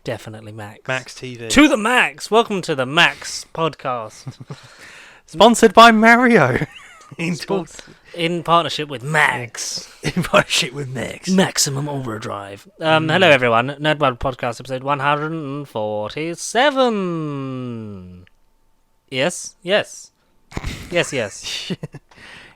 Definitely Max. Max TV. To the Max! Welcome to the Max podcast. Sponsored by Mario. In partnership with Max. In partnership with Max. Maximum Overdrive. Hello everyone. Nerdbud Podcast episode 147. Yes. Yes. Yes.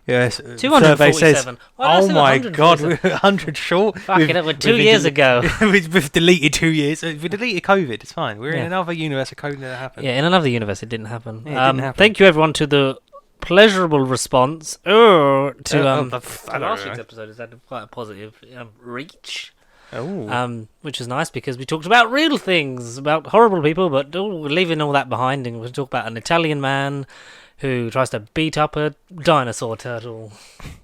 247. Oh my god, we're 100 short. Fucking it, we're 2 years ago. We've deleted 2 years. We deleted COVID, it's fine. We're in Yeah. another universe of COVID that happened. Yeah, in another universe it didn't happen. Yeah, it didn't happen. Thank you everyone to the pleasurable response to last week's episode. Is that quite a positive reach? Which is nice because we talked about real things, about horrible people, but we're leaving all that behind, and we'll talk about an Italian man who tries to beat up a dinosaur turtle.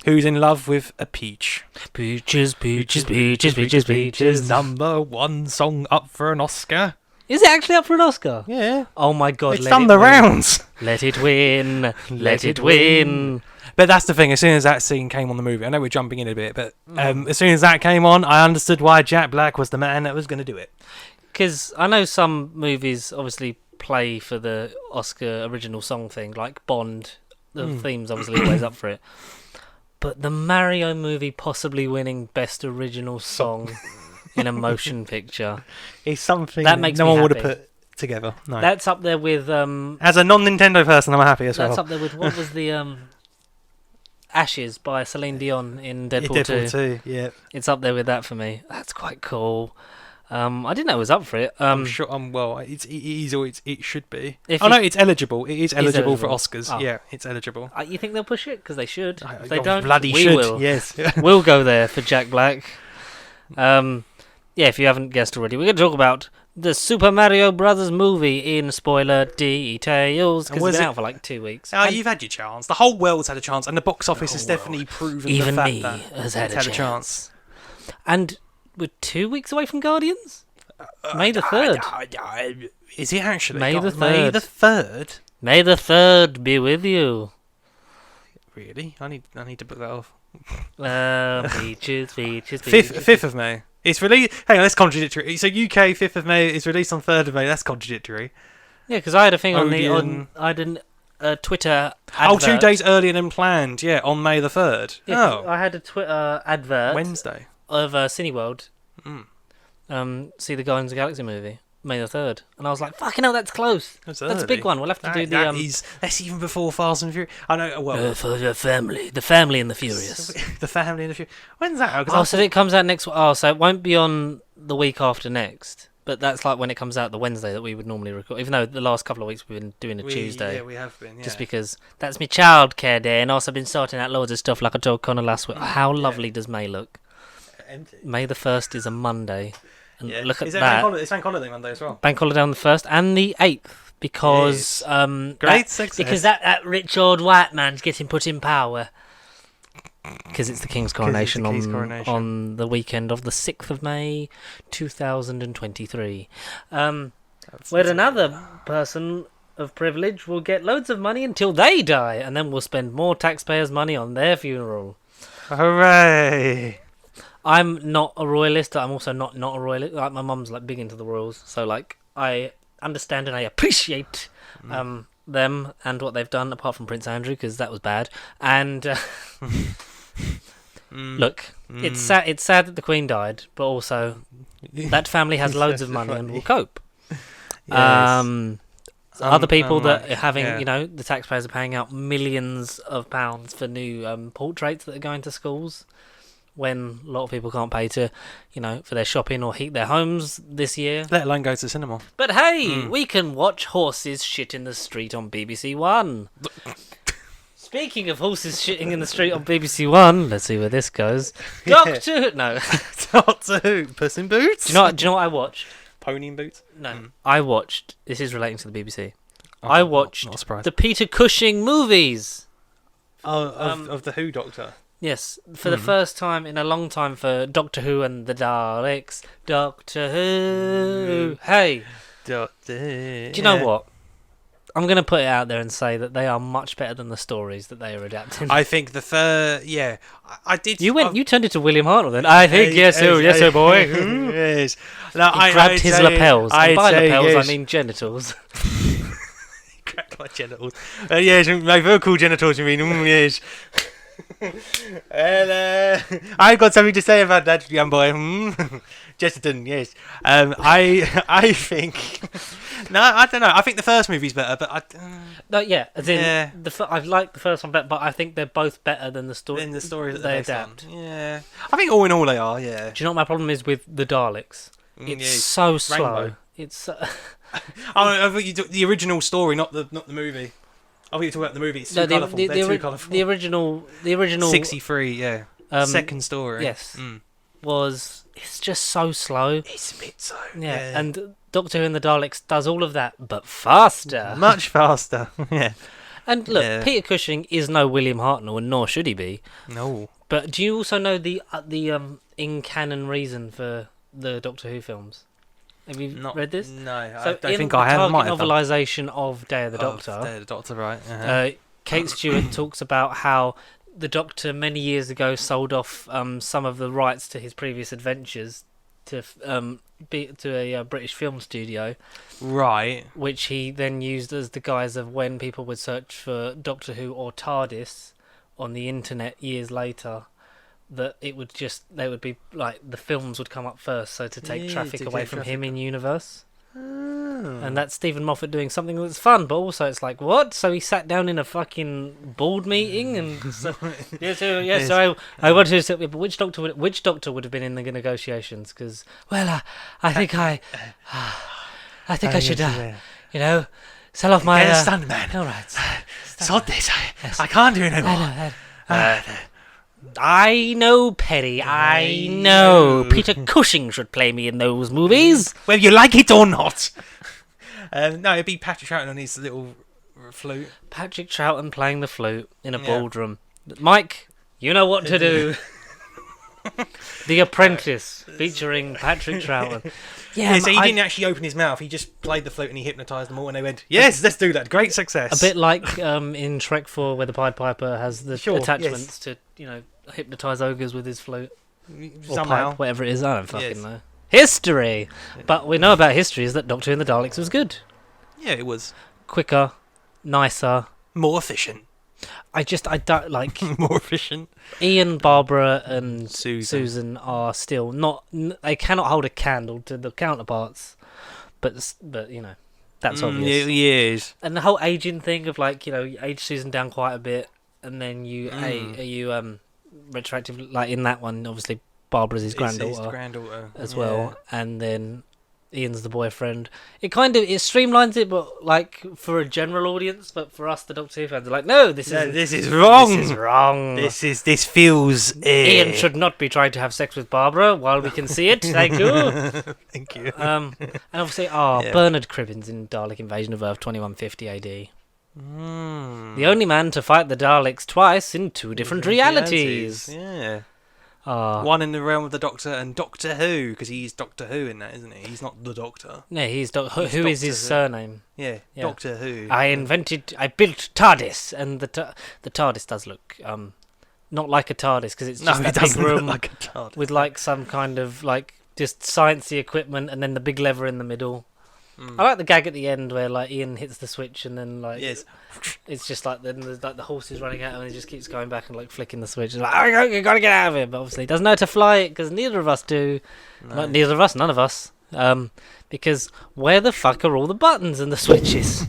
Who's in love with a peach. Peaches, peaches, peaches, peaches, peaches. Number one song up for an Oscar. Is it actually up for an Oscar? Yeah. Oh my god, It's done the rounds. Let it win. Let it win. But that's the thing, as soon as that scene came on the movie, I know we're jumping in a bit, but as soon as that came on, I understood why Jack Black was the man that was going to do it. Because I know some movies obviously play for the Oscar original song thing, like Bond. The theme's obviously always up for it. But the Mario movie possibly winning Best Original Song in a motion picture. It's something That makes no me one would happy. have put together. No. That's up there with... As a non-Nintendo person, I'm happy as well. That's up there with... What was the... Ashes by Celine Dion in Deadpool 2. Yeah. It's up there with that for me. That's quite cool. I didn't know it was up for it. I'm sure. Well, it should be. If No, it's eligible. It is eligible for eligible. Oscars. Oh. Yeah, it's eligible. You think they'll push it? Because they should. If they Oh, don't, bloody we should. will. Yes. We'll go there for Jack Black. Yeah, if you haven't guessed already, we're going to talk about the Super Mario Brothers movie in spoiler details, because it's been out for like 2 weeks. Oh, you've had your chance. The whole world's had a chance, and the box office has definitely proven Even the fact me that has it's had a chance. And we're 2 weeks away from Guardians? May the 3rd. Is it actually? May the May 3rd. the 3rd? May the 3rd be with you. Really? I need to book that off. Peaches. 5th of May. It's released. Hang on, that's contradictory. So UK 5th of May is released on 3rd of May. That's contradictory. Yeah, because I had a thing Odeon. I had a Twitter advert. 2 days earlier than planned. Yeah, on May the 3rd. Yeah, I had a Twitter advert Wednesday of Cineworld. See the Guardians of the Galaxy movie, May the 3rd, and I was like, "Fucking hell, that's close. That's a big one. We'll have to do the That's even before Fast and Furious. I know. Well, for the family and the Furious. the family and the Furious. When's that out? So it comes out next. Oh, so it won't be on the week after next. But that's like when it comes out the Wednesday that we would normally record. Even though the last couple of weeks we've been doing a Tuesday. Yeah, we have been. Yeah. Just because that's my childcare day, and also been sorting out loads of stuff like I told Connor last week. How lovely does May look? Empty. May the 1st is a Monday. And look at Is that. It's Bank Holiday Monday as well. Bank holiday on the 1st and the 8th because Great success. Because that rich old white man's getting put in power. Because it's the King's coronation, on the weekend of the 6th of May 2023. Where another person of privilege will get loads of money until they die, and then we'll spend more taxpayers' money on their funeral. Hooray! I'm not a royalist. I'm also not a royalist. Like, my mum's like big into the royals, so like I understand and I appreciate them and what they've done. Apart from Prince Andrew, because that was bad. And look, it's sad. It's sad that the Queen died, but also that family has loads of money and will cope. Yes. Other people that unlike- are having, yeah. the taxpayers are paying out millions of pounds for new portraits that are going to schools, when a lot of people can't pay to, for their shopping or heat their homes this year. Let alone go to the cinema. But hey, we can watch horses shit in the street on BBC One. Speaking of horses shitting in the street on BBC One, let's see where this goes. Yeah. Doctor Who. No. Doctor Who. Puss in Boots? Do you know what I watched? Pony in Boots? No. I watched, this is relating to the BBC. Oh, I watched not surprised. the Peter Cushing movies. Of the Who Doctor. Yes, for the first time in a long time for Doctor Who and the Daleks. Doctor Who. Hey, Doctor Who. do you know what? I'm going to put it out there and say that they are much better than the stories that they are adapting. I think the first, yeah, I did. You turned it to William Hartnell then. I think yes, boy. Yes. No, He grabbed his lapels. And by lapels, yes. I mean genitals. Grabbed my genitals. Yes, my vocal genitals. You mean? Yes. And I've got something to say about that, young boy. Chesterton, yes. I think. No, I don't know. I think the first movie's better, but No, yeah, as in I like the first one better, but I think they're both better than the story. in the story that they based adapt. on. Yeah, I think all in all they are. Yeah. Do you know what my problem is with the Daleks? It's Yeah, so slow. Rainbow. It's I thought you took the original story, not the movie. I thought you were talking about the movie. It's too colourful. They're too colourful. The original 63, yeah. Second story. Yes. It's just so slow. It's a bit slow. Yeah. And Doctor Who and the Daleks does all of that, but faster. Much faster. Yeah. And look, Peter Cushing is no William Hartnell, and nor should he be. No. But do you also know the in canon reason for the Doctor Who films? Have you read this? No, So I don't think I have. In the novelisation of Day of the Doctor, Day of the Doctor, right? Kate Stewart talks about how the Doctor many years ago sold off some of the rights to his previous adventures to a British film studio, right? Which he then used as the guise of when people would search for Doctor Who or TARDIS on the internet years later, that they would be like the films would come up first, so to take traffic away from him in universe. And that's Stephen Moffat doing something that's fun, but also it's like, what? So he sat down in a fucking board meeting and so, so I want to say, but which doctor would have been in the negotiations? Because I think I should sell off my stuntman. All right, sod this. I can't do it anymore. I know, Perry. I know. Peter Cushing should play me in those movies. Whether you like it or not. No, it'd be Patrick Troughton on his little flute. Patrick Troughton playing the flute in a ballroom. Mike, you know what to do. The Apprentice, featuring Patrick Troughton. Yeah, so he didn't actually open his mouth. He just played the flute and he hypnotised them all, and they went, "Yes, let's do that." Great success. A bit like in Shrek 4, where the Pied Piper has the attachments to hypnotise ogres with his flute. Somehow, pipe, whatever it is, I don't fucking know. History, but we know about history is that Doctor Who and the Daleks was good. Yeah, it was quicker, nicer, more efficient. I don't like more efficient. Ian, Barbara, and Susan are still not. They cannot hold a candle to the counterparts, but that's obvious. Yes. And the whole aging thing of you age Susan down quite a bit, and then you retroactive in that one. Obviously, Barbara's his granddaughter as well, and then Ian's the boyfriend. It streamlines it, but for a general audience. But for us, the Doctor Who fans are like, no, this is wrong. This is wrong. This feels. Ian should not be trying to have sex with Barbara while we can see it. Thank you. Thank you. And obviously, Bernard Cribbins in Dalek Invasion of Earth 2150 AD. The only man to fight the Daleks twice in two different realities. Yeah. One in the realm of the Doctor and Doctor Who, because he's Doctor Who in that, isn't he? He's not the Doctor. No, he's Doctor Who. Who is his surname? Yeah, Doctor Who. I built TARDIS, and the TARDIS does look not like a TARDIS, because it's just that big room like a TARDIS. With some kind of just sciencey equipment, and then the big lever in the middle. I like the gag at the end where Ian hits the switch and then it's just then the horse is running out and he just keeps going back and flicking the switch. It's you gotta get out of here. But obviously he doesn't know how to fly it because neither of us do. No. Neither of us, none of us. Because where the fuck are all the buttons and the switches?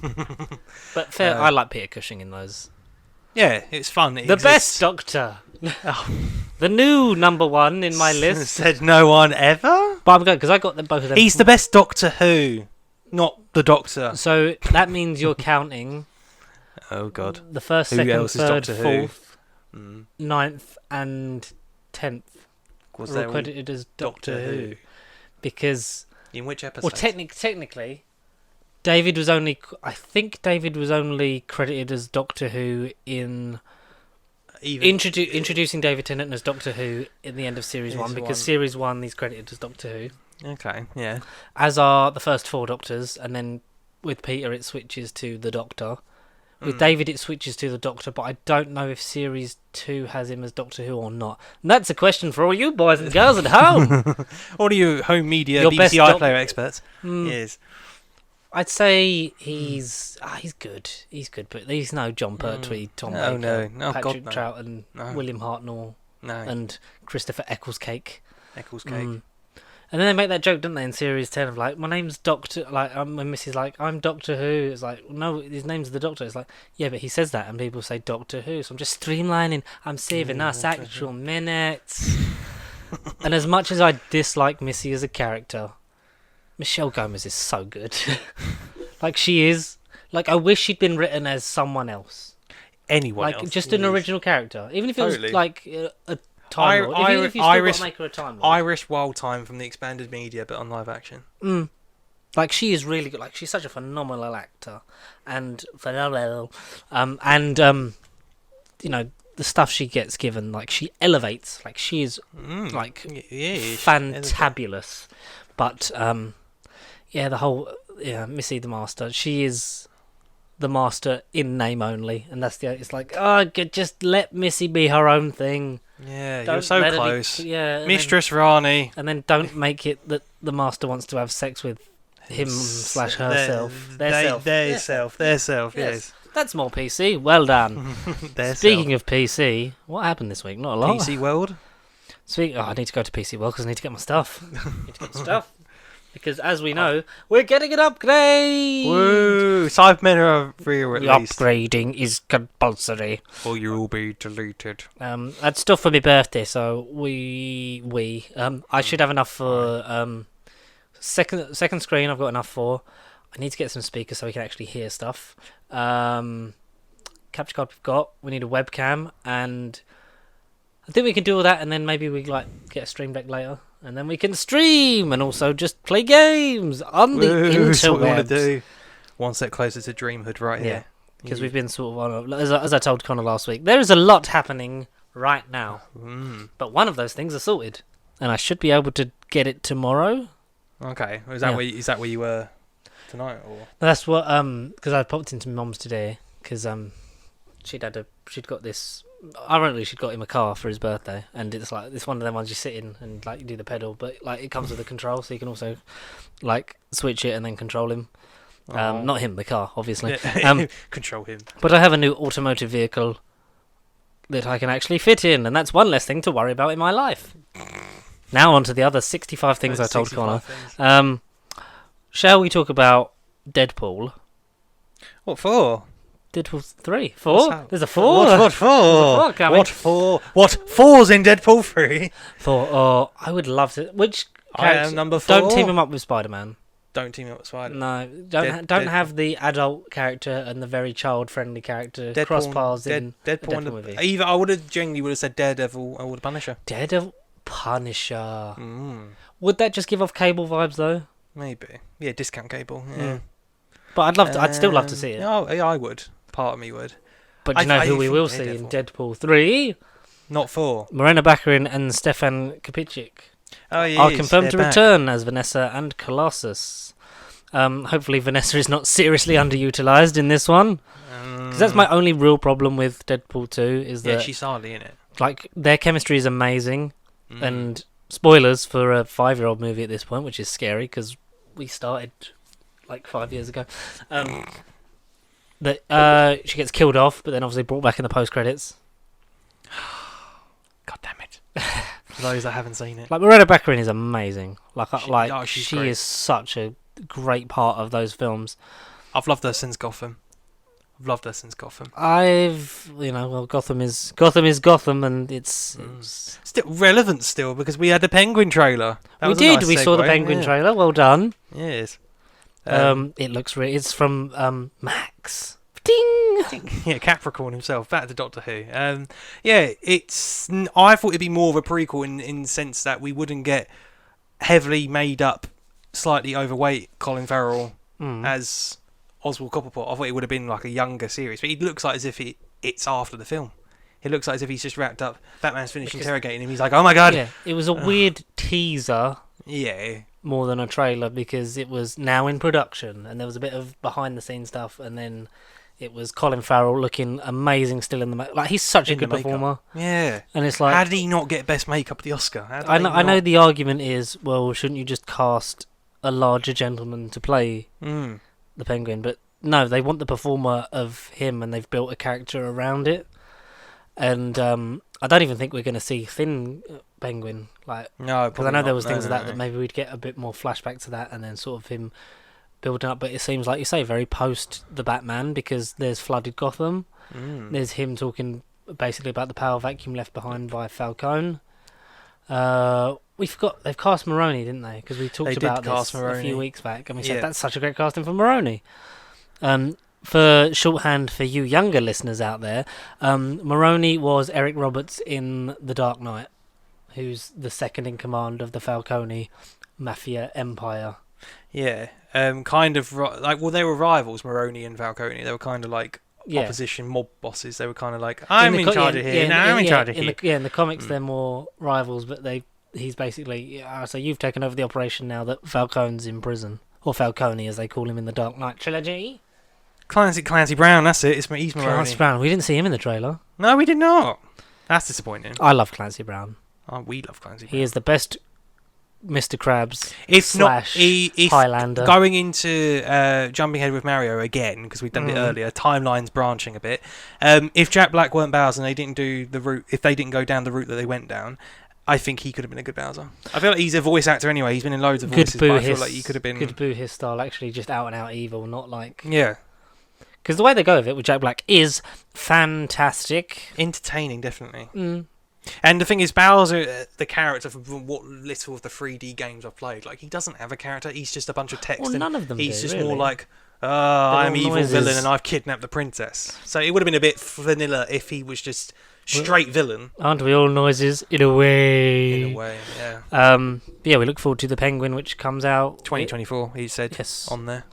But fair, I like Peter Cushing in those. Yeah, it's fun. The best Doctor. The new number one in my list. Said no one ever. But I'm going because I got both of them. He's the best Doctor Who. Not the Doctor. So that means you're counting. Oh God. The first, second, third, fourth, 9th, and 10th were credited as Doctor Who. Because in which episode? Well, technically, David was only. I think David was only credited as Doctor Who in. Introducing David Tennant as Doctor Who in the end of Series 1, because Series 1 he's credited as Doctor Who. Okay, yeah. As are the first 4 Doctors, and then with Peter it switches to the Doctor. With David it switches to the Doctor, but I don't know if Series 2 has him as Doctor Who or not. And that's a question for all you boys and girls at home. All of you home media Your BBC best iPlayer experts. Yes. I'd say he's good. He's good, but he's no John Pertwee, Tom Baker, Patrick Trout, and William Hartnell, and Christopher Ecclescake. And then they make that joke, don't they, in Series 10 of like, my name's Doctor, like, when Missy's like, I'm Doctor Who, it's like, no, his name's the Doctor. It's like, yeah, but he says that, and people say Doctor Who, so I'm just streamlining, I'm saving us actual minutes. And as much as I dislike Missy as a character, Michelle Gomez is so good. Like, she is, like, I wish she'd been written as someone else. Anyone like, else. just an original character. Even if it was, like, a Time Lord. Even if you still got to make her a Time Lord. Irish Wild Time from the expanded media, but on live action. Like, she is really good. Like, she's such a phenomenal actor, and you know, the stuff she gets given, like, she elevates. Like, she is like fantabulous. But the whole Missy the Master. She is the Master in name only, and that's it's like, oh, just let Missy be her own thing. Yeah, you're so close. Mistress then, Rani. And then don't make it that the Master wants to have sex with him / herself. Their self, yes. That's more PC. Well done. Speaking of PC, what happened this week? Not a lot. PC World? I need to go to PC World because I need to get my stuff. Because as we know, we're getting an upgrade! Woo! Cybermen are free or at least. Upgrading is compulsory. Or you will be deleted. That's stuff for my birthday, so I should have enough for second screen. I've got enough for. I need to get some speakers so we can actually hear stuff. Capture card we've got. We need a webcam, and I think we can do all that, and then maybe we get a stream deck later. And then we can stream and also just play games on the interwebs. That's what we want to do. One step closer to Dreamhood right here. Because we've been sort of on as I told Connor last week, there is a lot happening right now. But one of those things is sorted. And I should be able to get it tomorrow. Okay. Is that where you were tonight? Or? That's what, because I popped into my mum's today, because she'd got this. Ironically, she'd got him a car for his birthday, and it's like it's one of them ones you sit in and like you do the pedal, but like it comes with a control, so you can also like switch it and then control him. Not him, the car, obviously. Control him. But I have a new automotive vehicle that I can actually fit in, and that's one less thing to worry about in my life. Now on to the other 65 things I told Connor. Shall we talk about Deadpool? What for? Deadpool 3. 4? There's a 4? What for? What for? What for's in Deadpool 3? 4. Oh, I would love to. Which character? I am number 4. Don't team him up with Spider-Man. Don't team up with Spider-Man. No, don't have the adult character and the very child-friendly character cross paths in Deadpool movie. Either I would have genuinely said Daredevil or the Punisher. Punisher. Would that just give off Cable vibes though? Maybe. Yeah, discount Cable. Yeah. But I'd still love to see it. Oh, yeah, I would. Part of me would. But you know who we will see in Deadpool 3? Not 4. Morena Baccarin and Stefan Kapicic are confirmed to return as Vanessa and Colossus. Hopefully Vanessa is not seriously underutilized in this one. Because that's my only real problem with Deadpool 2 is that she's hardly in it. Like their chemistry is amazing, and spoilers for a 5-year-old movie at this point, which is scary because we started like 5 years ago. That she gets killed off, but then obviously brought back in the post credits. God damn it! For those that haven't seen it, like Morena Baccarin is amazing. She great. Is such a great part of those films. I've loved her since Gotham. Gotham is Gotham, and it's still relevant because we had the Penguin trailer. We saw the Penguin trailer. Well done. Yes. It looks it's from Max. Ding! Yeah, Capricorn himself. Back to Doctor Who. I thought it'd be more of a prequel in the sense that we wouldn't get heavily made up, slightly overweight Colin Farrell as Oswald Cobblepot. I thought it would have been like a younger series, but it looks like as if it's after the film. It looks like as if he's just wrapped up. Batman's finished interrogating him. He's like, "Oh my god!" Yeah, it was a weird teaser. Yeah. more than a trailer because it was now in production and there was a bit of behind the scenes stuff, and then it was Colin Farrell looking amazing still in the like he's such a good performer. Yeah, and it's like, how did he not get best makeup at the Oscar? I know the argument is, well, shouldn't you just cast a larger gentleman to play the Penguin? But no, they want the performer of him, and they've built a character around it. And I don't even think we're going to see thin Penguin, like, no, because I know there was things of that maybe we'd get a bit more flashback to that, and then sort of him building up. But it seems like you say very post the Batman, because there's flooded Gotham. There's him talking basically about the power vacuum left behind by Falcone. We forgot they've cast Maroni, didn't they? Because we talked about this a few weeks back, and we said that's such a great casting for Maroni. For shorthand for you younger listeners out there, Maroni was Eric Roberts in The Dark Knight, who's the second in command of the Falcone mafia empire. Yeah, kind of like, well, they were rivals, Maroni and Falcone. They were kind of like opposition mob bosses. They were kind of like, I'm in charge of here, now I'm in charge of here. In the comics, they're more rivals, but he's basically, so you've taken over the operation now that Falcone's in prison, or Falcone as they call him in the Dark Knight trilogy. Clancy Brown, that's it. He's Maroni. Clancy Brown. We didn't see him in the trailer. No, we did not. That's disappointing. I love Clancy Brown. Oh, we love Clancy Brown. He is the best Mr. Krabs / Highlander. Going into jumping ahead with Mario again, because we've done it earlier, timelines branching a bit. If Jack Black weren't Bowser and they didn't do the route, if they didn't go down the route that they went down, I think he could have been a good Bowser. I feel like he's a voice actor anyway. He's been in loads of voices, but I feel like he could have been... Good Boo Hiss style, actually, just out and out evil, not like... Yeah. Because the way they go with it with Jack Black is fantastic. Entertaining, definitely. And the thing is, Bowser, the character from what little of the 3D games I've played, like, he doesn't have a character. He's just a bunch of text. Well, none of them He's just really. more like, I'm evil villain and I've kidnapped the princess. So it would have been a bit vanilla if he was just straight villain. Aren't we all noises? In a way. In a way, yeah. Yeah, we look forward to The Penguin, which comes out... 2024, he said, on there.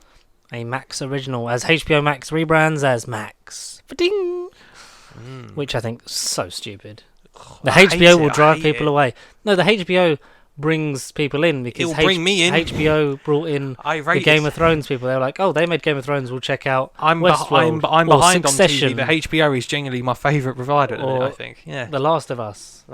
A Max original, as HBO Max rebrands as Max. Ding! Which I think is so stupid. The HBO will drive people away. No, the HBO brings people in because it'll bring me in. HBO brought in the Game of Thrones people. They were like, oh, they made Game of Thrones, we'll check out Westworld. I'm behind Succession. on TV, but HBO is genuinely my favourite provider, I think. Yeah. The Last of Us.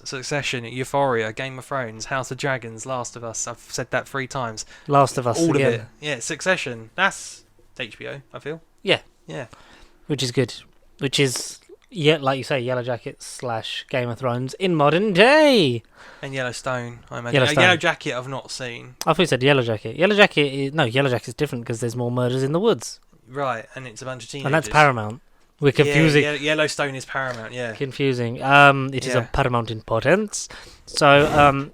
Succession, Euphoria, Game of Thrones, House of Dragons, Last of Us. I've said that 3 times. Last of Us all again. of it. Yeah, Succession. That's HBO, I feel. Yeah. Yeah. Which is good. Which is... Yeah, like you say, Yellow Jackets / Game of Thrones in modern day. And Yellowstone, I imagine. Yellow Jacket I've not seen. I thought you said Yellow Jacket. Yellow Jacket's different because there's more murders in the woods. Right, and it's a bunch of teenagers. And that's Paramount. We're confusing. Yeah, Yellowstone is Paramount, yeah. Confusing. It is of paramount importance. So,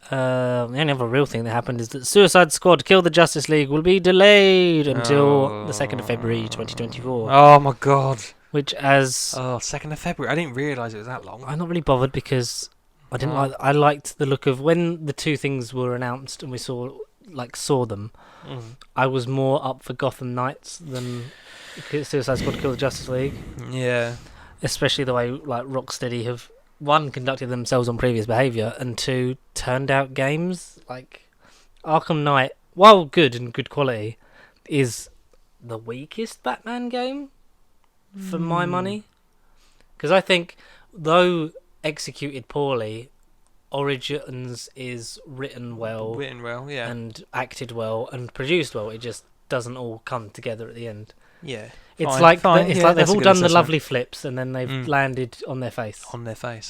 the only other real thing that happened is that Suicide Squad Kill the Justice League will be delayed until the 2nd of February 2024. Oh my god. Which as... 2nd of February. I didn't realise it was that long. I'm not really bothered because I didn't like... I liked the look of... When the two things were announced and we saw them, I was more up for Gotham Knights than Suicide Squad Kill the Justice League. Yeah. Especially the way like Rocksteady have, 1, conducted themselves on previous behaviour, and 2, turned out games. Like Arkham Knight, while good and good quality, is the weakest Batman game for my money. Because I think, though executed poorly, Origins is written well, yeah, and acted well and produced well. It just doesn't all come together at the end. Yeah, it's like they've all done the lovely flips and then they've landed on their face.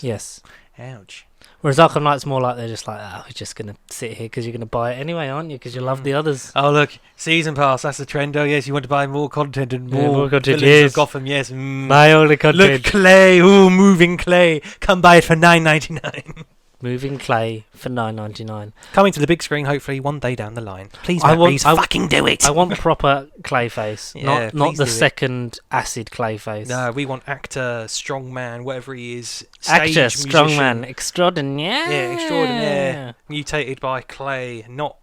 Yes. Ouch. Whereas Arkham Knight's more like they're just like, we're just going to sit here because you're going to buy it anyway, aren't you? Because you love the others. Oh, look, Season Pass, that's the trend. Oh, yes, you want to buy more content and more content, Villains of Gotham, yes. Buy all the content. Look, Clay, moving Clay. Come buy it for $9.99. Moving Clay for $9.99. Coming to the big screen, hopefully, one day down the line. Please, please fucking do it. I want proper Clayface, not the second acid Clayface. No, we want actor, strongman, whatever he is. Actor, strongman, extraordinaire. Yeah, extraordinaire. Mutated by Clay, not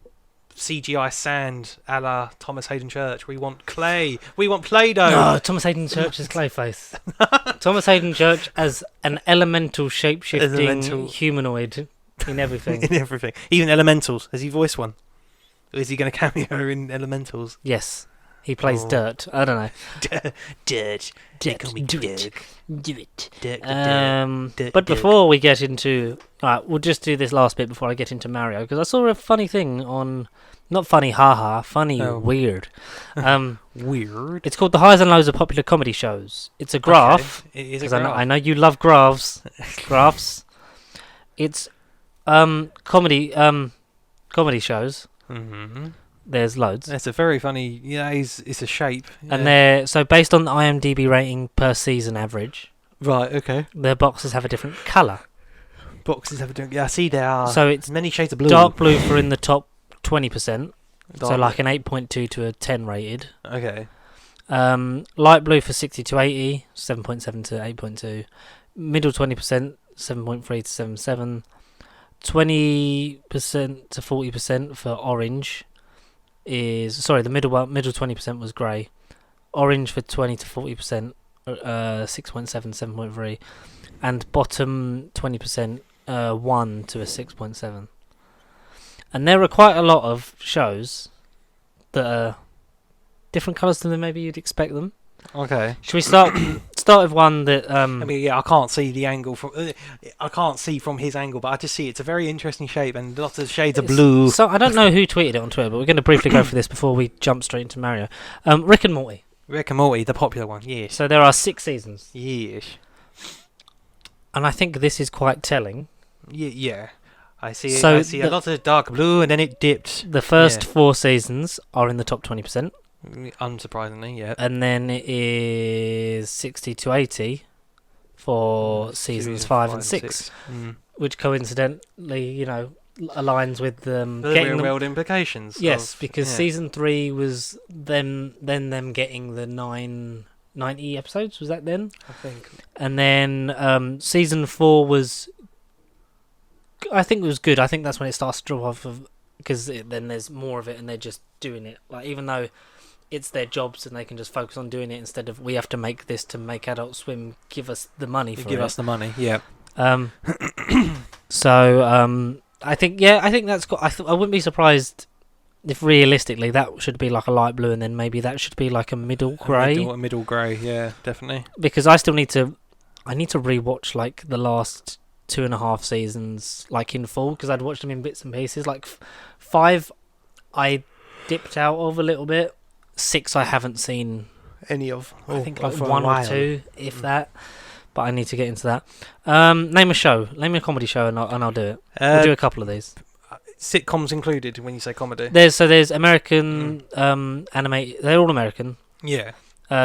CGI sand a la Thomas Hayden Church. We want Clay. We want Play-Doh. No, Thomas Hayden Church is Clayface. Thomas Hayden Church as an elemental shape-shifting humanoid. in everything. In everything. Even Elementals. Has he voiced one? Or is he going to cameo in Elementals? Yes. He plays Dirt. I don't know. Dirt. They call me Do Dirk. it. Do it. Dirk. But before we get into... Alright, we'll just do this last bit before I get into Mario, because I saw a funny thing on... Not funny, haha. Funny, weird. Weird. It's called The Highs and Lows of Popular Comedy Shows. It's a graph. Okay. It is a Because graph. I know you love graphs. Graphs. It's comedy shows. Mm-hmm. There's loads. That's a very funny... Yeah, it's a shape. Yeah. And they're... So based on the IMDb rating per season average, Right, okay. their boxes have a different colour. Boxes have a different... Yeah, I see there are So it's many shades of blue. dark blue for in the top 20%. So Dark- like an 8.2 to a 10 rated. Okay. Light blue for 60 to 80, 7.7 to 8.2. Middle 20%, 7.3 to 7.7. 20% to 40% for orange is... Sorry, the middle 20% was grey. Orange for 20 to 40%, 6.7, 7.3. And bottom 20%, 1 to a 6.7. And there are quite a lot of shows that are different colours than maybe you'd expect them. Okay. Should we start with one that... I mean, yeah, I can't see the angle from... I can't see from his angle, but I just see it's a very interesting shape and lots of shades of blue. So I don't know who tweeted it on Twitter, but we're going to briefly go through this before we jump straight into Mario. Rick and Morty. Rick and Morty, the popular one, yes. So there are 6 seasons. Yes. And I think this is quite telling. Yeah. I see a lot of dark blue and then it dipped. The first 4 seasons are in the top 20%. Unsurprisingly, yeah. And then it is 60 to 80 for seasons 5 and 6. Which coincidentally, aligns with the getting real world implications. Yes, because season 3 was them getting the 90 episodes. Was that then? I think. And then season 4 was... I think it was good. I think that's when it starts to drop off because then there's more of it and they're just doing it. Like, even though it's their jobs and they can just focus on doing it instead of we have to make this to make Adult Swim give us the money for it. Give us the money, yeah. So I think that's got. I wouldn't be surprised if realistically that should be like a light blue and then maybe that should be like a middle grey. A middle grey, yeah, definitely. Because I still need to rewatch like the last 2.5 seasons like in full because I'd watched them in bits and pieces. Like 5, I dipped out of a little bit. 6, I haven't seen any of. I think like 1 or 2, if that. But I need to get into that. Name a comedy show, and I'll do it. We'll do a couple of these. Sitcoms included when you say comedy. There's American animated. They're all American. Yeah.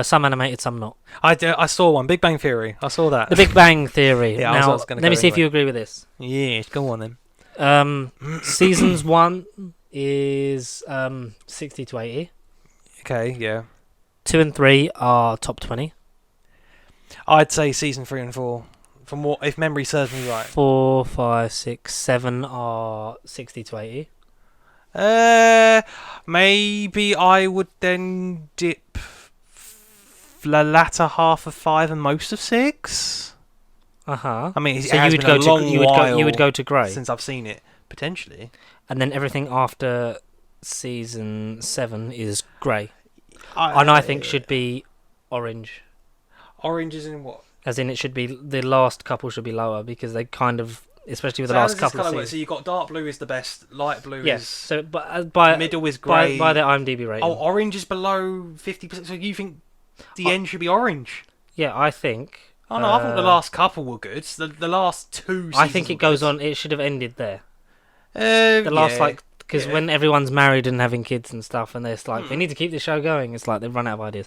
Some animated, some not. I saw one, Big Bang Theory. I saw that. The Big Bang Theory. Yeah, now, I was gonna let me go see if anyway. you agree with this. Yeah, go on then. Seasons 1 is 60 to 80. Okay, yeah. 2 and 3 are top 20. I'd say season 3 and 4. From what, if memory serves me right. 4, 5, 6, 7 are 60 to 80. Maybe I would then dip the latter half of 5 and most of 6. I mean, so it has been a long while you would go to grey since I've seen it, potentially. And then everything after season 7 is grey. And I think should be orange. Orange is in what? As in, it should be the last couple should be lower because they kind of, especially with the last couple of seasons. So you've got dark blue is the best, light blue Yes. is... So, but by middle is grey. by the IMDb rating. Oh, orange is below 50%. So you think the end should be orange? Yeah, I think. Oh no, I think the last couple were good. The last 2 seasons I think it goes good. on. It should have ended there. The Last because when everyone's married and having kids and stuff, and they're like, they need to keep the show going. It's like they've run out of ideas.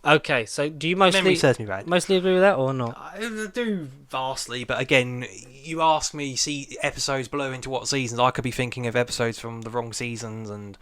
Okay, so do you memory serves me right. mostly agree with that or not? I do vastly, but again, you ask me, see episodes blow into what seasons. I could be thinking of episodes from the wrong seasons and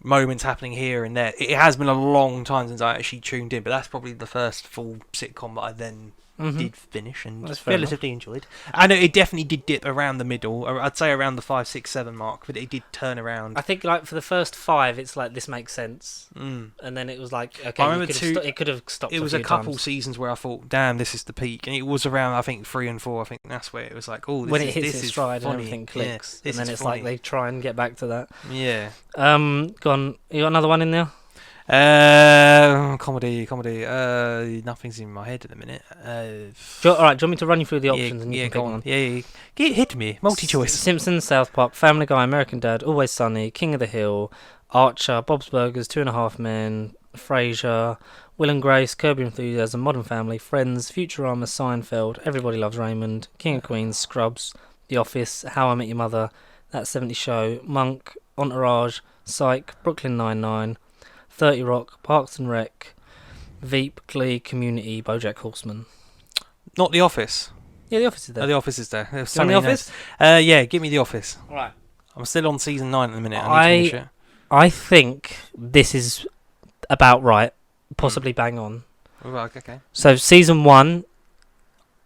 moments happening here and there. It has been a long time since I actually tuned in, but that's probably the first full sitcom that I then did finish and That's fair relatively enjoyed. I know it definitely did dip around the middle, or I'd say around the 5, 6, 7 mark, but it did turn around. I think like for the first 5, it's like this makes sense, and then it was like okay, it could have stopped. It was a couple seasons where I thought, damn, this is the peak, and it was around I think 3 and 4. I think that's where it was like, oh, when it hits its stride and everything clicks, and then it's like they try and get back to that. Yeah. Go on. You got another one in there? Comedy. Nothing's in my head at the minute. All right, do you want me to run you through the options and you can pick one? Yeah. Hit me. Multi-choice. Simpsons, South Park, Family Guy, American Dad, Always Sunny, King of the Hill, Archer, Bob's Burgers, 2.5 Men, Frasier, Will and Grace, Curb Your Enthusiasm, Modern Family, Friends, Futurama, Seinfeld, Everybody Loves Raymond, King of Queens, Scrubs, The Office, How I Met Your Mother, That 70s Show, Monk, Entourage, Psych, Brooklyn Nine-Nine, 30 Rock, Parks and Rec, Veep, Glee, Community, BoJack Horseman. Not The Office. Yeah, The Office is there. Oh, The Office is there. There's The Office? Yeah, give me The Office. All right. I'm still on season 9 at the minute. I need to finish it. I think this is about right, possibly bang on. Right, okay. So season 1,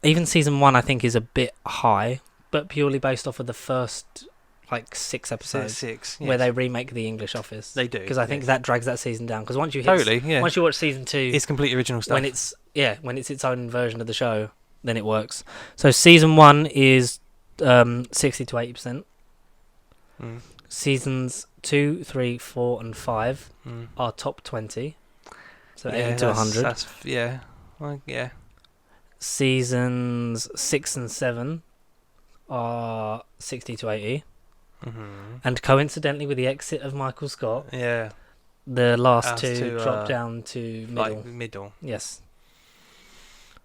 even season 1 I think is a bit high, but purely based off of the first... like 6 episodes, 6, where they remake the English Office. They do, because I think that drags that season down. Because once you once you watch season 2, it's complete original stuff. When it's its own version of the show, then it works. So season 1 is 60 to 80%. Seasons 2, 3, 4, and 5 are top 20. So 80 to 100. That's yeah. Well, yeah. Seasons 6 and 7 are 60 to 80. And coincidentally, with the exit of Michael Scott, the last two drop down to middle. Like middle. Yes.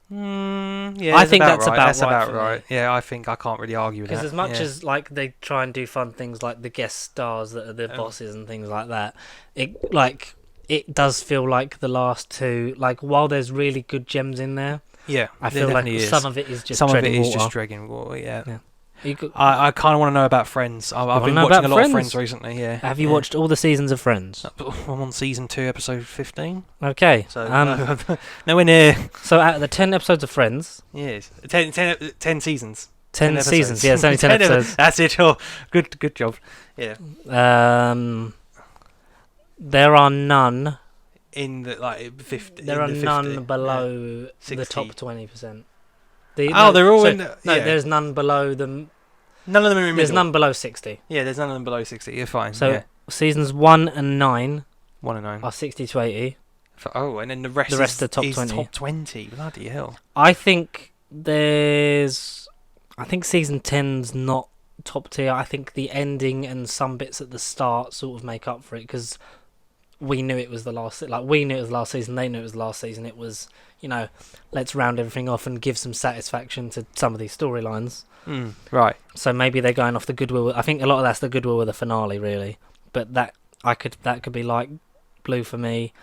Yeah, I think that's right. about right. Yeah, I think I can't really argue with that. Because as much as like they try and do fun things like the guest stars that are the bosses and things like that, it does feel like the last two. Like while there's really good gems in there, I feel like some of it is just dragging water. Yeah. I kind of want to know about Friends. I've been watching a lot of Friends recently. Yeah. Have you watched all the seasons of Friends? I'm on season 2, episode 15. Okay. So nowhere near. So out of the 10 episodes of Friends, 10 seasons. 10 seasons. Yeah, it's only 10 episodes. That's it. Oh, good job. Yeah. There are none in the 50. There are none below the top 20%. They're all in. There's none below them. None of them are in There's middle. none below 60. Yeah, there's none of them below 60. You're fine. So seasons 1 and 9 are 60 to 80. And then the rest is the top 20. Top 20. Bloody hell. I think season 10's not top tier. I think the ending and some bits at the start sort of make up for it because we knew it was the last. Like we knew it was the last season. They knew it was the last season. It was, let's round everything off and give some satisfaction to some of these storylines. Right. So maybe they're going off the goodwill. I think a lot of that's the goodwill of the finale, really. But that could be like Blue for me.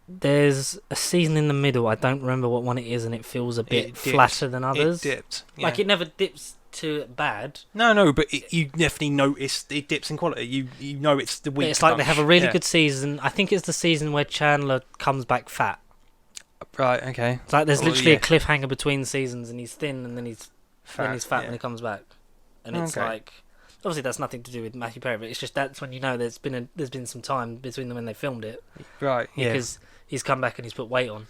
There's a season in the middle. I don't remember what one it is, and it feels a bit flatter than others. It dipped. Yeah. Like it never dips to bad. No, but you definitely notice it dips in quality. You know it's the weak. It's like they have a really good season. I think it's the season where Chandler comes back fat. Right. Okay. It's like there's literally a cliffhanger between seasons, and he's thin, and then he's fat when he comes back, and it's like obviously that's nothing to do with Matthew Perry, but it's just that's when there's been some time between them when they filmed it. Right. Yeah. Because he's come back and he's put weight on.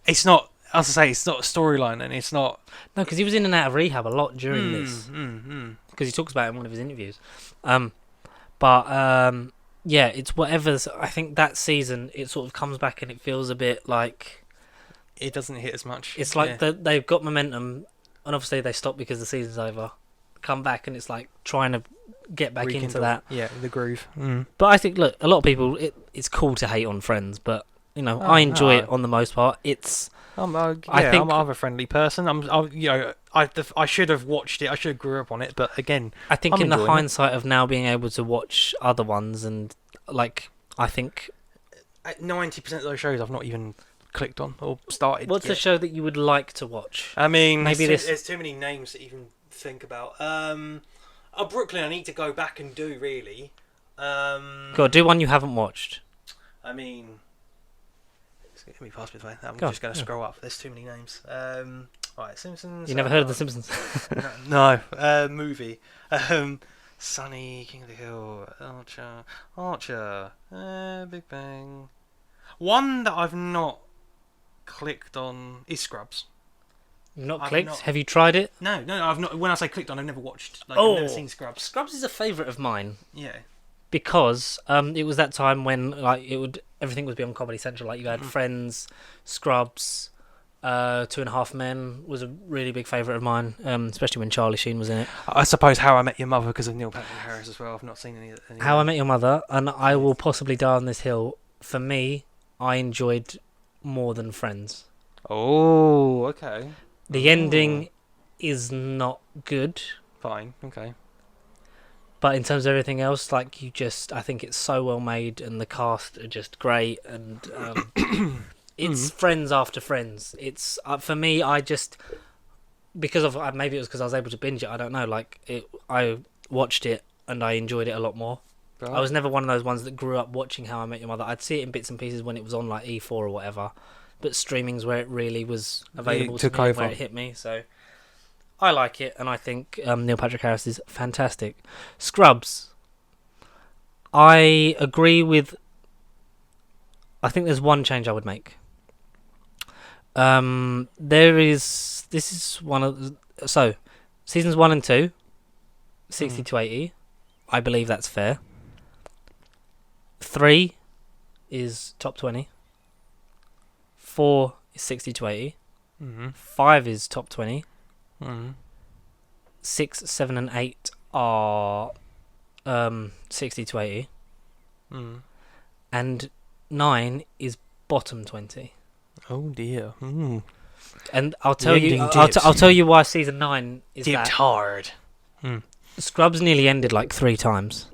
It's not. As I say, it's not a storyline, and it's not. No, because he was in and out of rehab a lot during this. Because he talks about it in one of his interviews. It's whatever's. I think that season it sort of comes back and it feels a bit like it doesn't hit as much. It's like they've got momentum, and obviously they stop because the season's over. Come back and it's like trying to get back into that. Yeah, the groove. But I think, look, a lot of people, it's cool to hate on Friends, but I enjoy it on the most part. I'm a friendly person. I should have watched it. I should have grew up on it. But again, I think in the hindsight of now being able to watch other ones, and I think 90% of those shows I've not even clicked on or started. What's a show that you would like to watch? I mean, there's too many names to even think about. Brooklyn, I need to go back and do really. Go on, do one you haven't watched. I mean, Let me pass me the way. I'm Go just going to scroll up. There's too many names. Right, Simpsons. You never heard of The Simpsons? No. Movie. Sunny, King of the Hill, Archer, Big Bang. One that I've not clicked on is Scrubs. Not clicked? Have you tried it? No, I've not. When I say clicked on, I've never watched. I've never seen Scrubs. Scrubs is a favourite of mine. Yeah. Because it was that time when everything would be on Comedy Central. Like you had Friends, Scrubs, 2.5 Men was a really big favourite of mine, especially when Charlie Sheen was in it. I suppose How I Met Your Mother because of Neil Patrick Harris as well. I've not seen any How I Met Your Mother, and I will possibly die on this hill. For me, I enjoyed more than Friends. Oh, okay. The ending is not good. Fine, okay. But in terms of everything else, I think it's so well made, and the cast are just great, and it's Friends after Friends. It's for me, because of maybe it was because I was able to binge it. I don't know. I watched it and I enjoyed it a lot more. Right. I was never one of those ones that grew up watching How I Met Your Mother. I'd see it in bits and pieces when it was on like E4 or whatever, but streaming's where it really was available to me, where it hit me. So I like it, and I think Neil Patrick Harris is fantastic. Scrubs. I agree with. I think there's one change I would make. This is one of seasons 1 and 2, 60 to 80. I believe that's fair. 3 is top 20. 4 is 60 to 80. 5 is top 20. 6, 7, and 8 are 60 to 80. And 9 is bottom 20. Oh dear. And I'll tell you. I'll tell you why season 9 is dipped hard. Scrubs nearly ended like 3 times.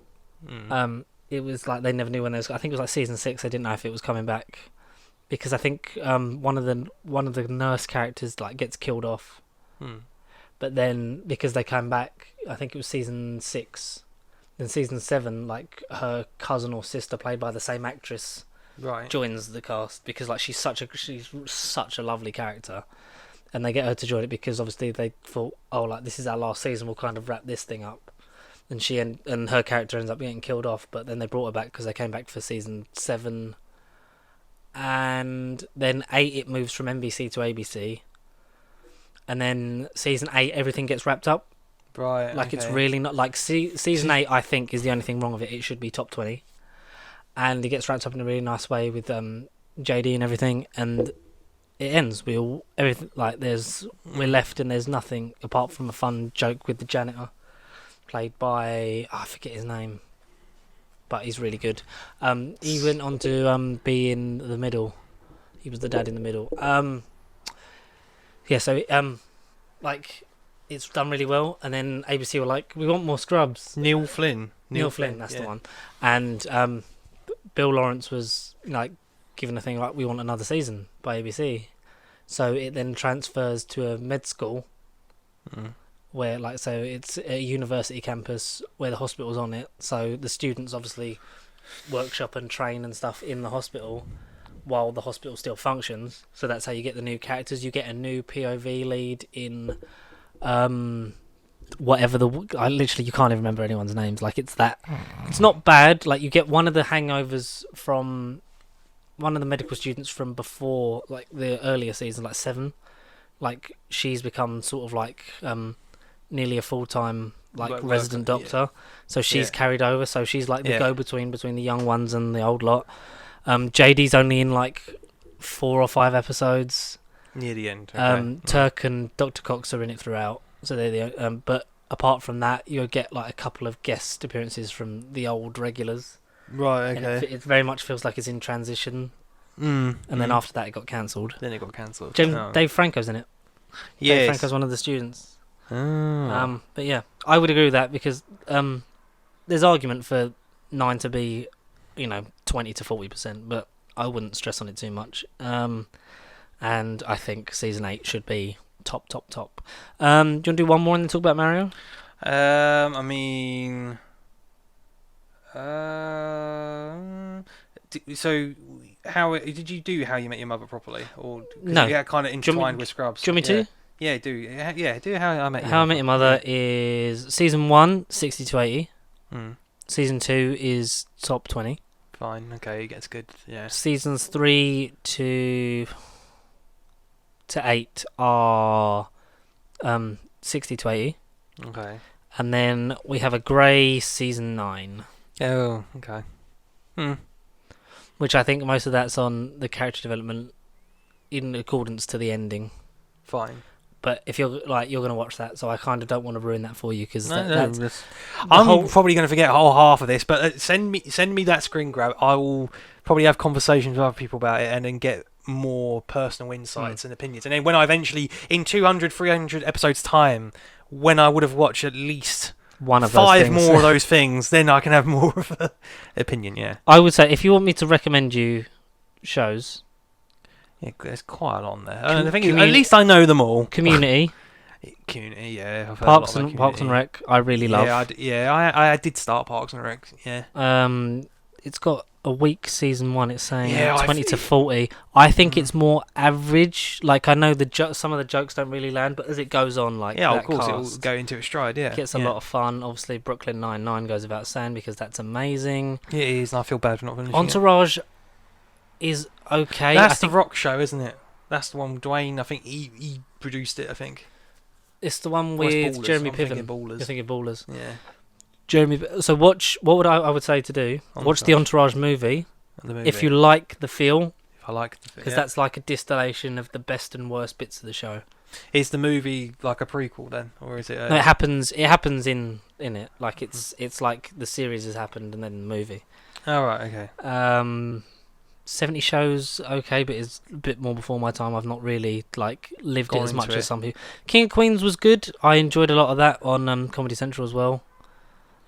It was like they never knew when there was. I think it was like season 6. They didn't know if it was coming back because I think one of the nurse characters gets killed off. But then because they came back, I think it was season 6. Then season 7, her cousin or sister, played by the same actress, joins the cast because she's such a lovely character, and they get her to join it because obviously they thought, this is our last season, we'll kind of wrap this thing up, and she and her character ends up getting killed off, but then they brought her back because they came back for season 7, and then 8 it moves from NBC to ABC, and then season 8 everything gets wrapped up. Right. It's really not season 8. I think is the only thing wrong with it. It should be top 20. And it gets wrapped up in a really nice way with JD and everything, and it ends. We're left and there's nothing apart from a fun joke with the janitor, played by I forget his name, but he's really good. He went on to be in The Middle. He was the dad in The Middle. It's done really well, and then ABC were like, we want more Scrubs. Neil Flynn, that's the one. And Bill Lawrence was given a thing we want another season by ABC. So it then transfers to a med school where it's a university campus where the hospital's on it. So the students obviously workshop and train and stuff in the hospital while the hospital still functions. So that's how you get the new characters. You get a new POV lead in whatever you can't even remember anyone's names. It's not bad. You get one of the hangovers from one of the medical students from before, the earlier season, 7. She's become sort of nearly a full-time resident doctor. So she's carried over. So she's the go-between between the young ones and the old lot. JD's only in 4 or 5 episodes. Near the end. Okay. Turk and Dr. Cox are in it throughout, so they're the but apart from that, you'll get a couple of guest appearances from the old regulars. Right. Okay. And it very much feels like it's in transition. And then after that, it got cancelled. Dave Franco's in it. Yes. Dave Franco's one of the students. Oh. But yeah, I would agree with that because there's argument for 9 to be, 20 to 40%, but I wouldn't stress on it too much. And I think season 8 should be top. Do you want to do one more and then talk about Mario? So did you do How You Met Your Mother properly, or no? You kind of intertwined with Scrubs. Do you want me to? Yeah, do How I Met Your Mother. How I Met Your Mother is season 1, 60 to 80. Mm. Season 2 is top 20. Fine, okay, it gets good. Yeah. Seasons 3 to 8 are 60 to 80. Okay. And then we have a Grey season 9. Oh, okay. Which I think most of that's on the character development in accordance to the ending. Fine. But if you're going to watch that, so I kind of don't want to ruin that for you because that's I'm probably going to forget a whole half of this. But send me that screen grab. I will probably have conversations with other people about it and then get more personal insights and opinions. And then when I eventually, in 200, 300 episodes time, when I would have watched at least one of 5 more of those things, then I can have more of an opinion. Yeah. I would say if you want me to recommend you shows. Yeah, there's quite a lot on there. The thing is, at least I know them all. Community. Community, yeah. I've heard Parks and Rec, I really love. I did start Parks and Rec, yeah. It's got a weak season 1, it's saying 20 to 40. I think it's more average. Like, I know some of the jokes don't really land, but as it goes on, like, yeah, of course, it'll go into its stride, yeah. It gets a lot of fun. Obviously, Brooklyn Nine-Nine goes without saying because that's amazing. Yeah, it is, and I feel bad for not finishing Entourage is okay. That's the Rock show, isn't it? That's the one with Dwayne. I think he produced it, I think. It's the one with Jeremy Piven. You're thinking Ballers. Yeah. Jeremy. So watch. What would I would say to do? Watch the Entourage movie. If you like the feel. If I like the feel. Because that's like a distillation of the best and worst bits of the show. Is the movie like a prequel then, or is it? No, it happens. It happens in it. Like it's like the series has happened and then the movie. Oh right, okay. 70 shows, okay, but it's a bit more before my time. I've not really lived it as much as some people. King of Queens was good. I enjoyed a lot of that on Comedy Central as well.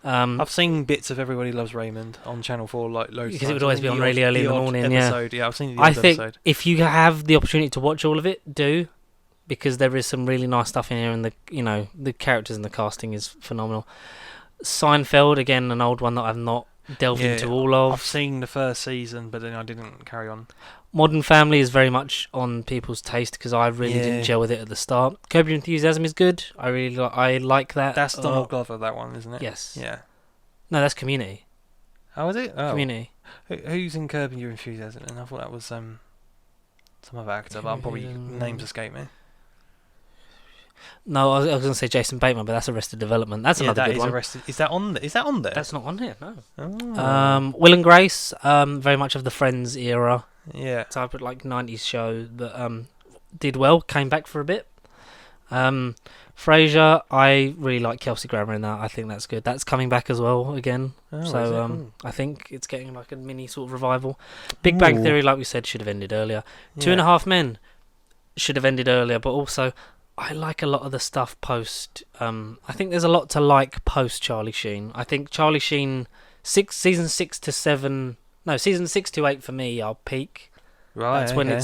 I've seen bits of Everybody Loves Raymond on Channel 4 loads of times. Because it would always be on really early in the morning. Episode. Yeah, I've seen the odd episode. I think if you have the opportunity to watch all of it, do, because there is some really nice stuff in here, and the characters and the casting is phenomenal. Seinfeld, again, an old one that I've not delved into all of. I've seen the first season, but then I didn't carry on. Modern Family is very much on people's taste because I really didn't gel with it at the start. Curb Your Enthusiasm is good. I like that. That's Donald Glover, that one, isn't it? Yes. Yeah. No, that's Community. Oh, is it? Oh. Community. Who's in Curb Your Enthusiasm? And I thought that was some other actor, but probably names escape me. No, I was going to say Jason Bateman, but that's Arrested Development. That's another good one. Is that on there? That's not on here, no. Oh. Will and Grace, very much of the Friends era. Yeah. Type of 90s show that did well, came back for a bit. Frasier, I really like Kelsey Grammer in that. I think that's good. That's coming back as well again. Oh, so I think it's getting like a mini sort of revival. Big Bang Theory, like we said, should have ended earlier. 2.5 Men should have ended earlier, but also I like a lot of the stuff post. I think there's a lot to like post Charlie Sheen. I think Charlie Sheen, season 6 to 8 for me are peak. Right. That's when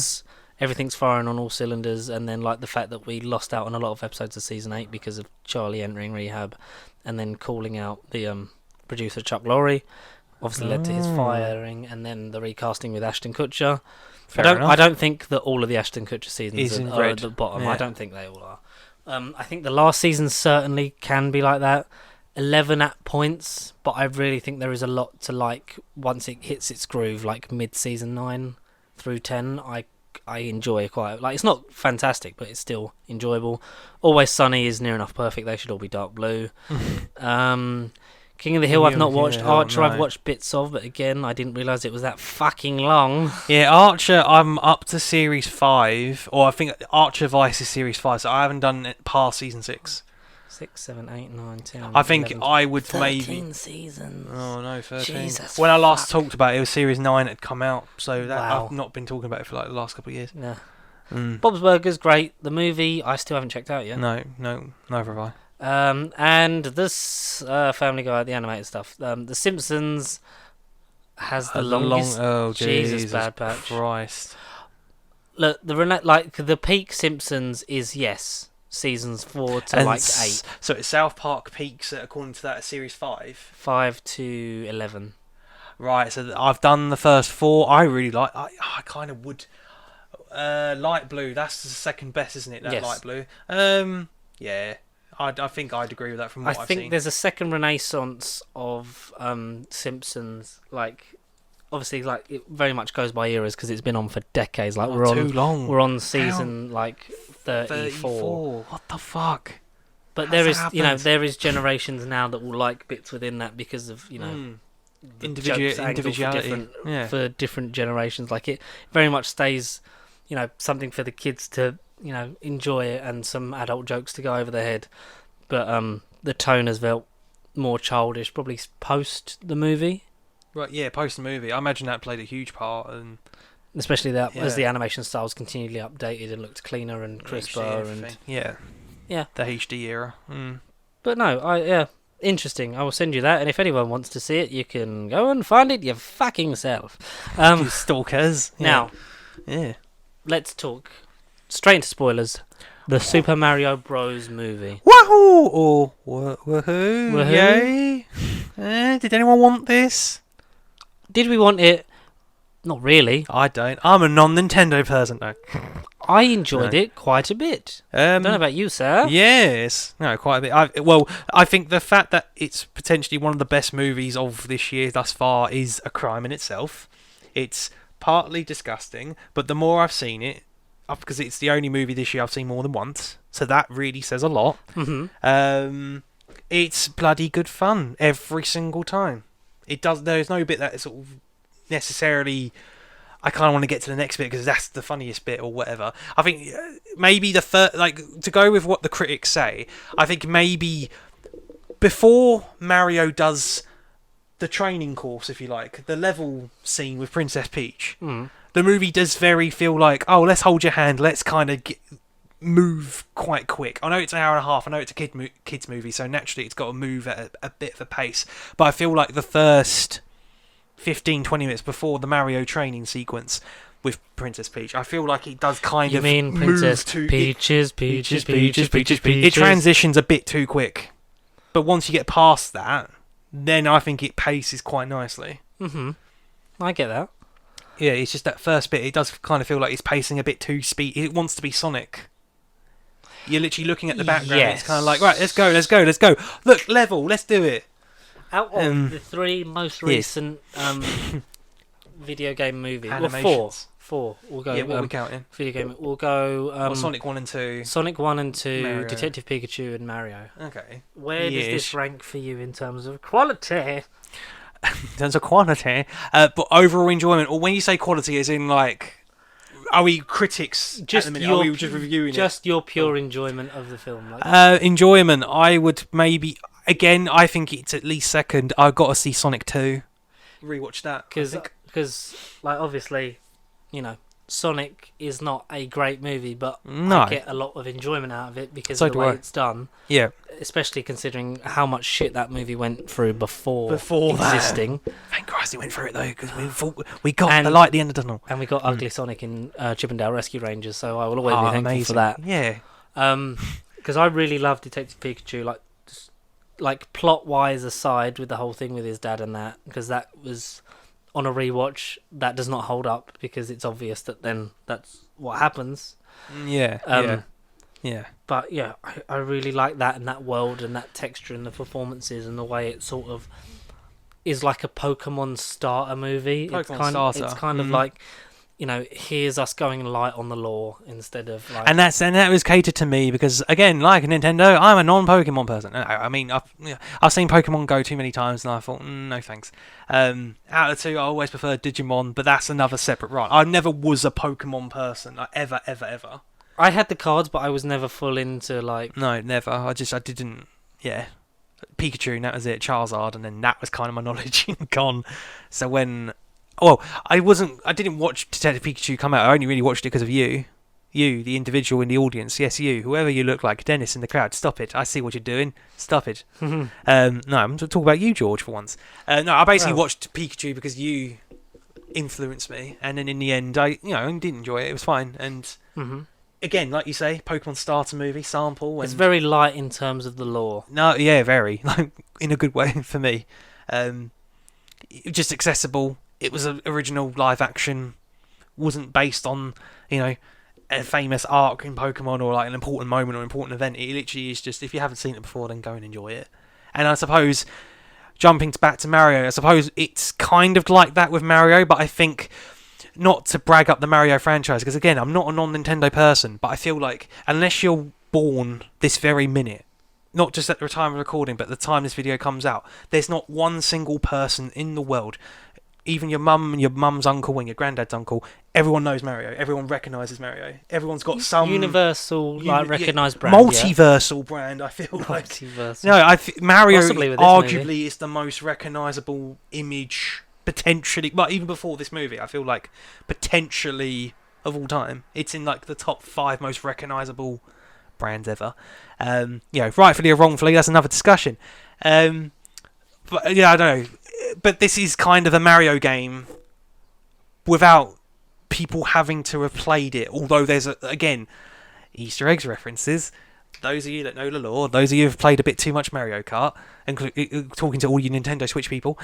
everything's firing on all cylinders, and then the fact that we lost out on a lot of episodes of season 8 because of Charlie entering rehab, and then calling out the producer Chuck Lorre, obviously led to his firing, and then the recasting with Ashton Kutcher. I don't think that all of the Ashton Kutcher seasons are at the bottom. Yeah. I don't think they all are. I think the last season certainly can be like that. 11 at points, but I really think there is a lot to like once it hits its groove, like mid-season 9 through 10. I enjoy quite. It's not fantastic, but it's still enjoyable. Always Sunny is near enough perfect. They should all be dark blue. King of the Hill I've not watched. Archer I've watched bits of, but again I didn't realise it was that fucking long. Yeah, Archer I'm up to series 5, or I think Archer Vice is series 5, so I haven't done it past season 6. 6, 7, 8, 9, 10. I think 11, I would 13 seasons. Oh no, 13. Jesus, when I last talked about it, it was series 9 had come out, so that wow. I've not been talking about it for the last couple of years. Yeah. Bob's Burgers great. The movie I still haven't checked out yet. No, neither have I. And this Family Guy, the animated stuff. The Simpsons has the longest. Oh Jesus, Bad Patch. Christ. Look, the peak Simpsons is seasons 4 to 8. So it's South Park peaks according to that series 5. 5 to 11. Right, so I've done the first 4. I really like. I kind of would. Light blue. That's the second best, isn't it? That Yes. light blue. Yeah. I think I'd agree with that from what I've seen. I think there's a second renaissance of Simpsons. Like, obviously, like it very much goes by eras because it's been on for decades. Like too long. We're on season like 34. What the fuck? But How's there is generations now that will like bits within that because of the jokes angle individuality for different generations. Like it very much stays, something for the kids to enjoy it and some adult jokes to go over their head. But the tone has felt more childish, probably post the movie. Right, yeah, post the movie. I imagine that played a huge part, and especially that as the animation styles continually updated and looked cleaner and crisper and yeah, the HD era. But no, interesting. I will send you that, and if anyone wants to see it, you can go and find it your fucking self. You stalkers. Now, let's talk straight into spoilers. The Super Mario Bros. Movie. Wahoo! Or woohoo! Yay! Did anyone want this? Did we want it? Not really. I don't. I'm a non-Nintendo person, though. I enjoyed it quite a bit. Don't know about you, sir. Yes. No, quite a bit. I think the fact that it's potentially one of the best movies of this year thus far is a crime in itself. It's partly disgusting, but the more I've seen it, because it's the only movie this year I've seen more than once, so that really says a lot. Mm-hmm. It's bloody good fun every single time. There's no bit that sort of necessarily I kind of want to get to the next bit because that's the funniest bit or whatever. I think maybe the first, to go with what the critics say, I think maybe before Mario does the training course, if you like, the level scene with Princess Peach, the movie does very feel like, oh, let's hold your hand, let's kind of move quite quick. I know it's an hour and a half, I know it's a kids movie, so naturally it's got to move at a bit of a pace, but I feel like the first 15-20 minutes before the Mario training sequence with Princess Peach, I feel like it does kind of mean Princess Peaches. It transitions a bit too quick, but once you get past that, then I think it paces quite nicely. I get that. Yeah, it's just that first bit, it does kind of feel like it's pacing a bit too speed. It wants to be Sonic. You're literally looking at the background, It's kind of like, right, let's go. Look, level, let's do it. Out of the 3 most recent video game movies, four. We'll go. What are we counting? Video game. We'll go. Sonic 1 and 2. Sonic 1 and 2. Mario. Detective Pikachu and Mario. Okay. Where does this rank for you in terms of quality? In terms of quantity, but overall enjoyment. Or when you say quality, as in like, are we critics? Just are we just reviewing just your pure enjoyment of the film? Enjoyment. I would maybe. Again, I think it's at least second. I've got to see Sonic 2. Rewatch that. Because, obviously, Sonic is not a great movie, but I get a lot of enjoyment out of it because of the way it's done. Yeah. Especially considering how much shit that movie went through before existing. Thank Christ it went through it, though, because we got the light at the end of the tunnel. And we got Ugly Sonic in Chippendale Rescue Rangers, so I will always be thankful for that. Yeah. Because I really love Detective Pikachu, like plot-wise aside with the whole thing with his dad and that, because that was on a rewatch that does not hold up because it's obvious that then that's what happens. Yeah. But yeah, I really like that and that world and that texture and the performances and the way it sort of is like a Pokemon starter movie. It's kind of like, here's us going light on the lore instead of like. And that was catered to me because again, like Nintendo, I'm a non-Pokemon person. I mean, I've seen Pokemon Go too many times, and I thought, no thanks. Out of the 2, I always preferred Digimon, but that's another separate ride. I never was a Pokemon person, like, ever. I had the cards, but I was never full into like. No, never. I didn't. Yeah. Pikachu, and that was it. Charizard, and then that was kind of my knowledge gone. So when. Well, I didn't watch Detective Pikachu come out. I only really watched it because of you. You, the individual in the audience. Yes, you. Whoever you look like. Dennis in the crowd. Stop it. I see what you're doing. Stop it. No, I'm talking about you, George, for once. No, I basically watched Pikachu because you influenced me. And then in the end, I did enjoy it. It was fine. And again, like you say, Pokemon starter movie, sample. It's very light in terms of the lore. No, yeah, very. Like, in a good way for me. just accessible. It was an original live action, wasn't based on, you know, a famous arc in Pokemon or like an important moment or important event. It literally is just, if you haven't seen it before, then go and enjoy it. And I suppose, jumping back to Mario, I suppose it's kind of like that with Mario, but I think, not to brag up the Mario franchise, because again, I'm not a non-Nintendo person, but I feel like unless you're born this very minute, not just at the time of recording, but the time this video comes out, there's not one single person in the world, even your mum and your mum's uncle and your granddad's uncle, everyone knows Mario. Everyone recognises Mario. Everyone's got some universal, recognised brand. Multiversal brand, I feel like. Multiversal. No, Mario arguably movie is the most recognisable image, potentially, well, even before this movie, I feel like, potentially, of all time. It's in like the top 5 most recognisable brands ever. Rightfully or wrongfully, that's another discussion. But yeah, I don't know. But this is kind of a Mario game without people having to have played it. Although there's, again, Easter eggs references. Those of you that know the lore, those of you who have played a bit too much Mario Kart, talking to all you Nintendo Switch people,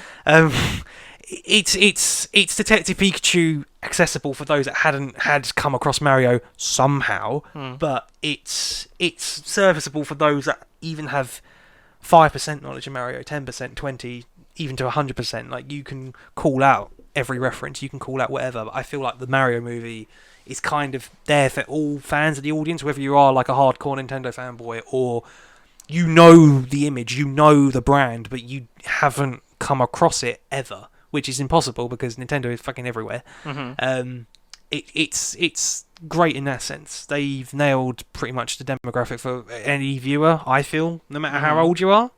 it's Detective Pikachu accessible for those that had come across Mario somehow, but it's serviceable for those that even have 5% knowledge of Mario, 10%, 20%, even to 100%. Like, you can call out every reference, you can call out whatever, but I feel like the Mario movie is kind of there for all fans of the audience, whether you are like a hardcore Nintendo fanboy or you know the image, you know the brand, but you haven't come across it ever, which is impossible because Nintendo is fucking everywhere. It's great in that sense. They've nailed pretty much the demographic for any viewer, I feel, no matter how old you are.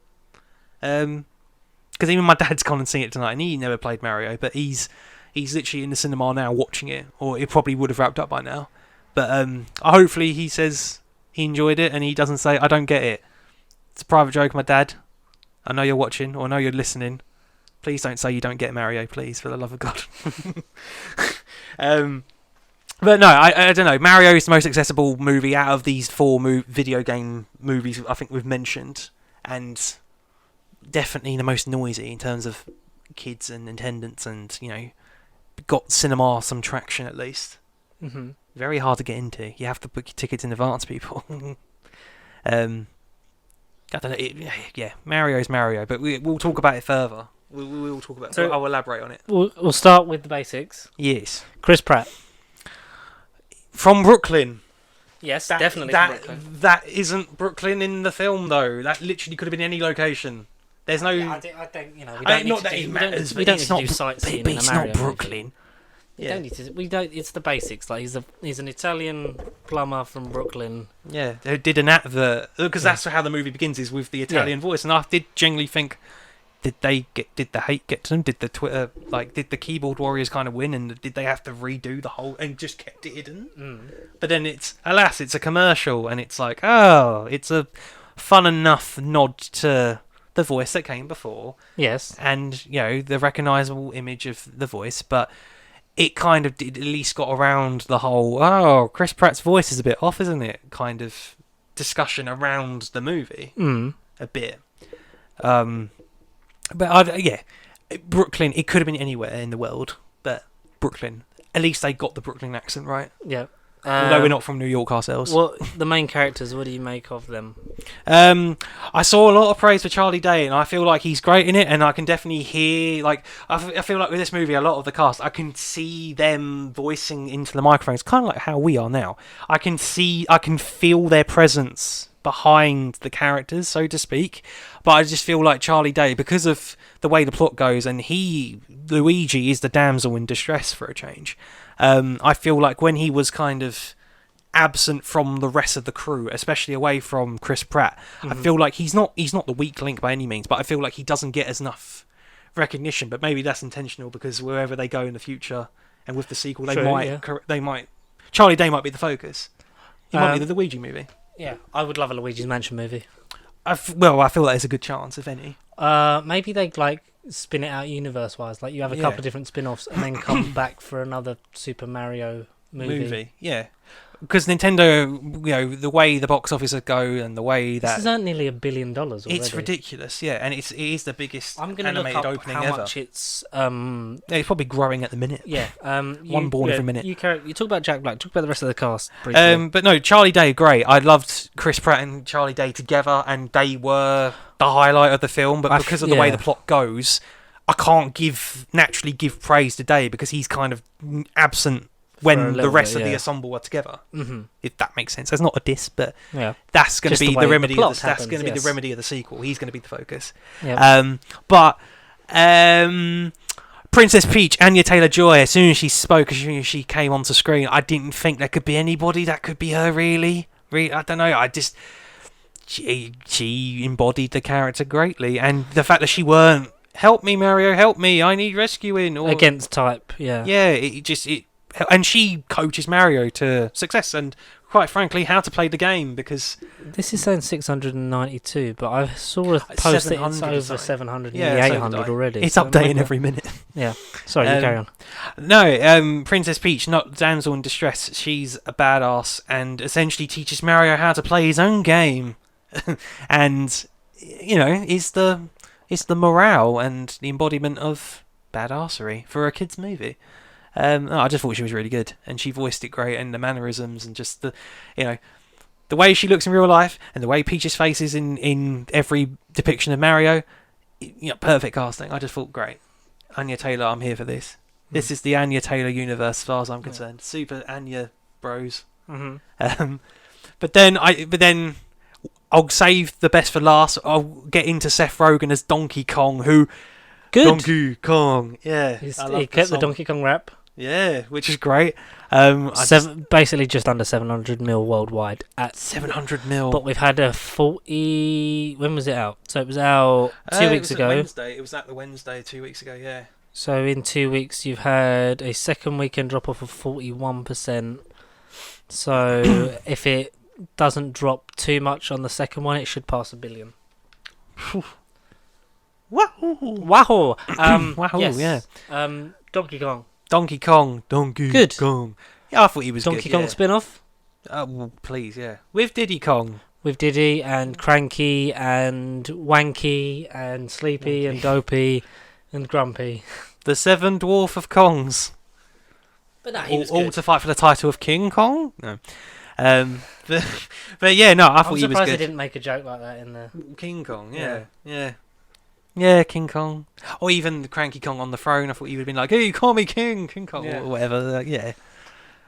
Because even my dad's gone and seen it tonight, and he never played Mario, but he's literally in the cinema now watching it, or it probably would have wrapped up by now. But hopefully he says he enjoyed it, and he doesn't say, I don't get it. It's a private joke, my dad. I know you're watching, or I know you're listening. Please don't say you don't get Mario, please, for the love of God. But no, I don't know. Mario is the most accessible movie out of these 4 video game movies I think we've mentioned, and definitely the most noisy in terms of kids and attendance, and, you know, got cinema some traction at least. Very hard to get into. You have to book your tickets in advance, people. I don't know. Mario's Mario, but we'll talk about it further. We'll talk about it. So I'll elaborate on it. We'll start with the basics. Yes. Chris Pratt. From Brooklyn. Yes, definitely from Brooklyn. That isn't Brooklyn in the film, though. That literally could have been any location. There's no... I don't, you know, we don't need to do... We don't need to do sightseeing in a Mario movie. But it's not Brooklyn. We don't need to... We don't... It's the basics. Like, he's an Italian plumber from Brooklyn. Yeah, they did an advert, because that's how the movie begins, is with the Italian voice. And I did genuinely think, did the hate get to them? Did the Twitter, did the keyboard warriors kind of win? And did they have to redo the whole, and just kept it hidden? But then it's a commercial, and it's like, oh, it's a fun enough nod to the voice that came before. Yes. And, you know, the recognisable image of the voice, but it kind of did, at least got around the whole, Chris Pratt's voice is a bit off, isn't it? Kind of discussion around the movie. A bit. But, Brooklyn, it could have been anywhere in the world, but Brooklyn. At least they got the Brooklyn accent right. Yeah. Although we're not from New York ourselves. Well, the main characters, what do you make of them? I saw a lot of praise for Charlie Day, and I feel like he's great in it, and I can definitely hear, I feel like with this movie, a lot of the cast, I can see them voicing into the microphones, kind of like how we are now. I can feel their presence behind the characters, so to speak, but I just feel like Charlie Day, because of the way the plot goes, and Luigi is the damsel in distress for a change. I feel like when he was kind of absent from the rest of the crew, especially away from Chris Pratt, I feel like he's not the weak link by any means, but I feel like he doesn't get enough recognition. But maybe that's intentional, because wherever they go in the future, and with the sequel, they might Charlie Day might be the focus. He might be the Luigi movie. Yeah, I would love a Luigi's Mansion movie. I feel like there's a good chance, if any. Maybe they spin it out universe-wise. Like, you have a couple of different spin-offs and then come back for another Super Mario movie. Yeah. because Nintendo, the way the box office go and the way that this is nearly $1 billion already. It's ridiculous, yeah, and it is the biggest animated look up opening how ever. Much it's it's probably growing at the minute. Yeah, one born every minute. You talk about Jack Black. Talk about the rest of the cast briefly. But no, Charlie Day, great. I loved Chris Pratt and Charlie Day together, and they were the highlight of the film. But because of the way the plot goes, I can't naturally give praise to Day because he's kind of absent when the rest of the ensemble are together. Mm-hmm. If that makes sense. That's not a diss, but that's going to be the remedy. That's going to be the remedy of the sequel. He's going to be the focus. Yep. Princess Peach, Anya Taylor-Joy, as soon as she spoke, as soon as she came onto screen, I didn't think there could be anybody that could be her, really. I don't know. She embodied the character greatly, and the fact that she weren't, help me, Mario, help me, I need rescuing. Or, against type, yeah. Yeah, and she coaches Mario to success, and quite frankly, how to play the game, because... This is saying 692, but I saw a post that it's over 700, 800 already. It's updating every minute. Yeah. Sorry, you carry on. No, Princess Peach, not damsel in distress, she's a badass, and essentially teaches Mario how to play his own game. And, it's the morale and the embodiment of badassery for a kid's movie. I just thought she was really good, and she voiced it great, and the mannerisms, and just the way she looks in real life, and the way Peach's face is in every depiction of Mario. Perfect casting. I just thought great. Anya Taylor, I'm here for this. This is the Anya Taylor universe, as far as I'm concerned. Super Anya bros. Mm-hmm. But then I'll save the best for last. I'll get into Seth Rogen as Donkey Kong, who. Good. Donkey Kong, yeah. He kept the Donkey Kong rap. Yeah, which is great. Basically just under 700 mil worldwide. At 700 mil. But we've had a 40... When was it out? So it was out 2 weeks ago. It was at the Wednesday 2 weeks ago, yeah. So in 2 weeks you've had a second weekend drop off of 41%. So if it doesn't drop too much on the second one, it should pass $1 billion. Wahoo! Wahoo! Wahoo, yes. Yeah. Donkey Kong. Donkey Kong. Yeah, I thought he was Donkey Kong spin-off? Well, please, yeah. With Diddy Kong. With Diddy and Cranky and Wanky and Sleepy and Dopey and Grumpy. The Seven Dwarf of Kongs. But no, he was all to fight for the title of King Kong? No. But yeah, no, I thought he was good. I'm surprised they didn't make a joke like that in the... King Kong, yeah, King Kong. Or even the Cranky Kong on the throne. I thought he would have been like, hey, call me King Kong, or whatever. Yeah.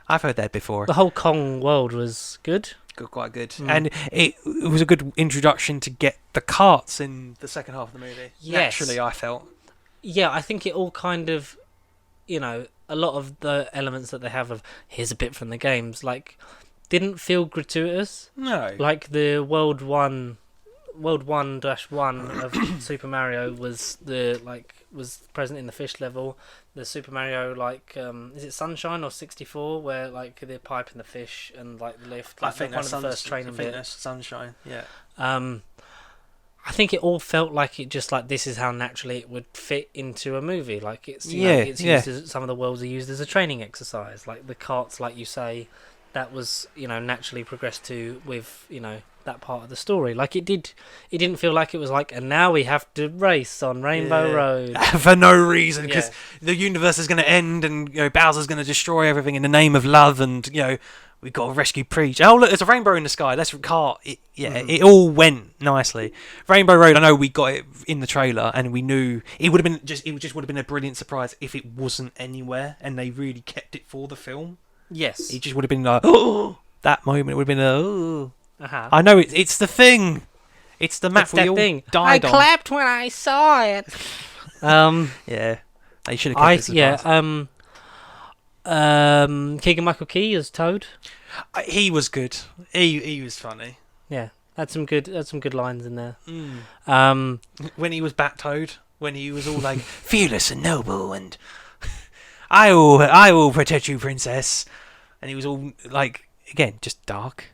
I've heard that before. The whole Kong world was good. Quite good. And it was a good introduction to get the carts in the second half of the movie. Yes. Naturally, I felt. Yeah, I think it all kind of, a lot of the elements that they have of, here's a bit from the games, didn't feel gratuitous. No. Like the World 1-1 of Super Mario was was present in the fish level. The Super Mario is it Sunshine or 64 where the pipe and the fish and the lift. I think that's one of the first training bits. That's Sunshine. Yeah. I think it all felt like it just this is how naturally it would fit into a movie. It's used as, some of the worlds are used as a training exercise. The carts, like you say, that was naturally progressed to with that part of the story. It didn't feel like it was and now we have to race on Rainbow Road for no reason because the universe is going to end and Bowser's going to destroy everything in the name of love and we've got to rescue Peach. Oh look, there's a rainbow in the sky. Let's cart. It all went nicely. Rainbow Road. I know we got it in the trailer and we knew it would have been it just would have been a brilliant surprise if it wasn't anywhere and they really kept it for the film. Yes, it just would have been oh, that moment would have been oh. Uh-huh. I know it's the thing. It's the map we all thing. died on. I clapped when I saw it. Yeah, they should have kept it. Keegan-Michael Key as Toad. He was good. He was funny. Yeah, had some good lines in there. When he was Bat-Toad, when he was all fearless and noble, and I will protect you, princess, and he was all again just dark.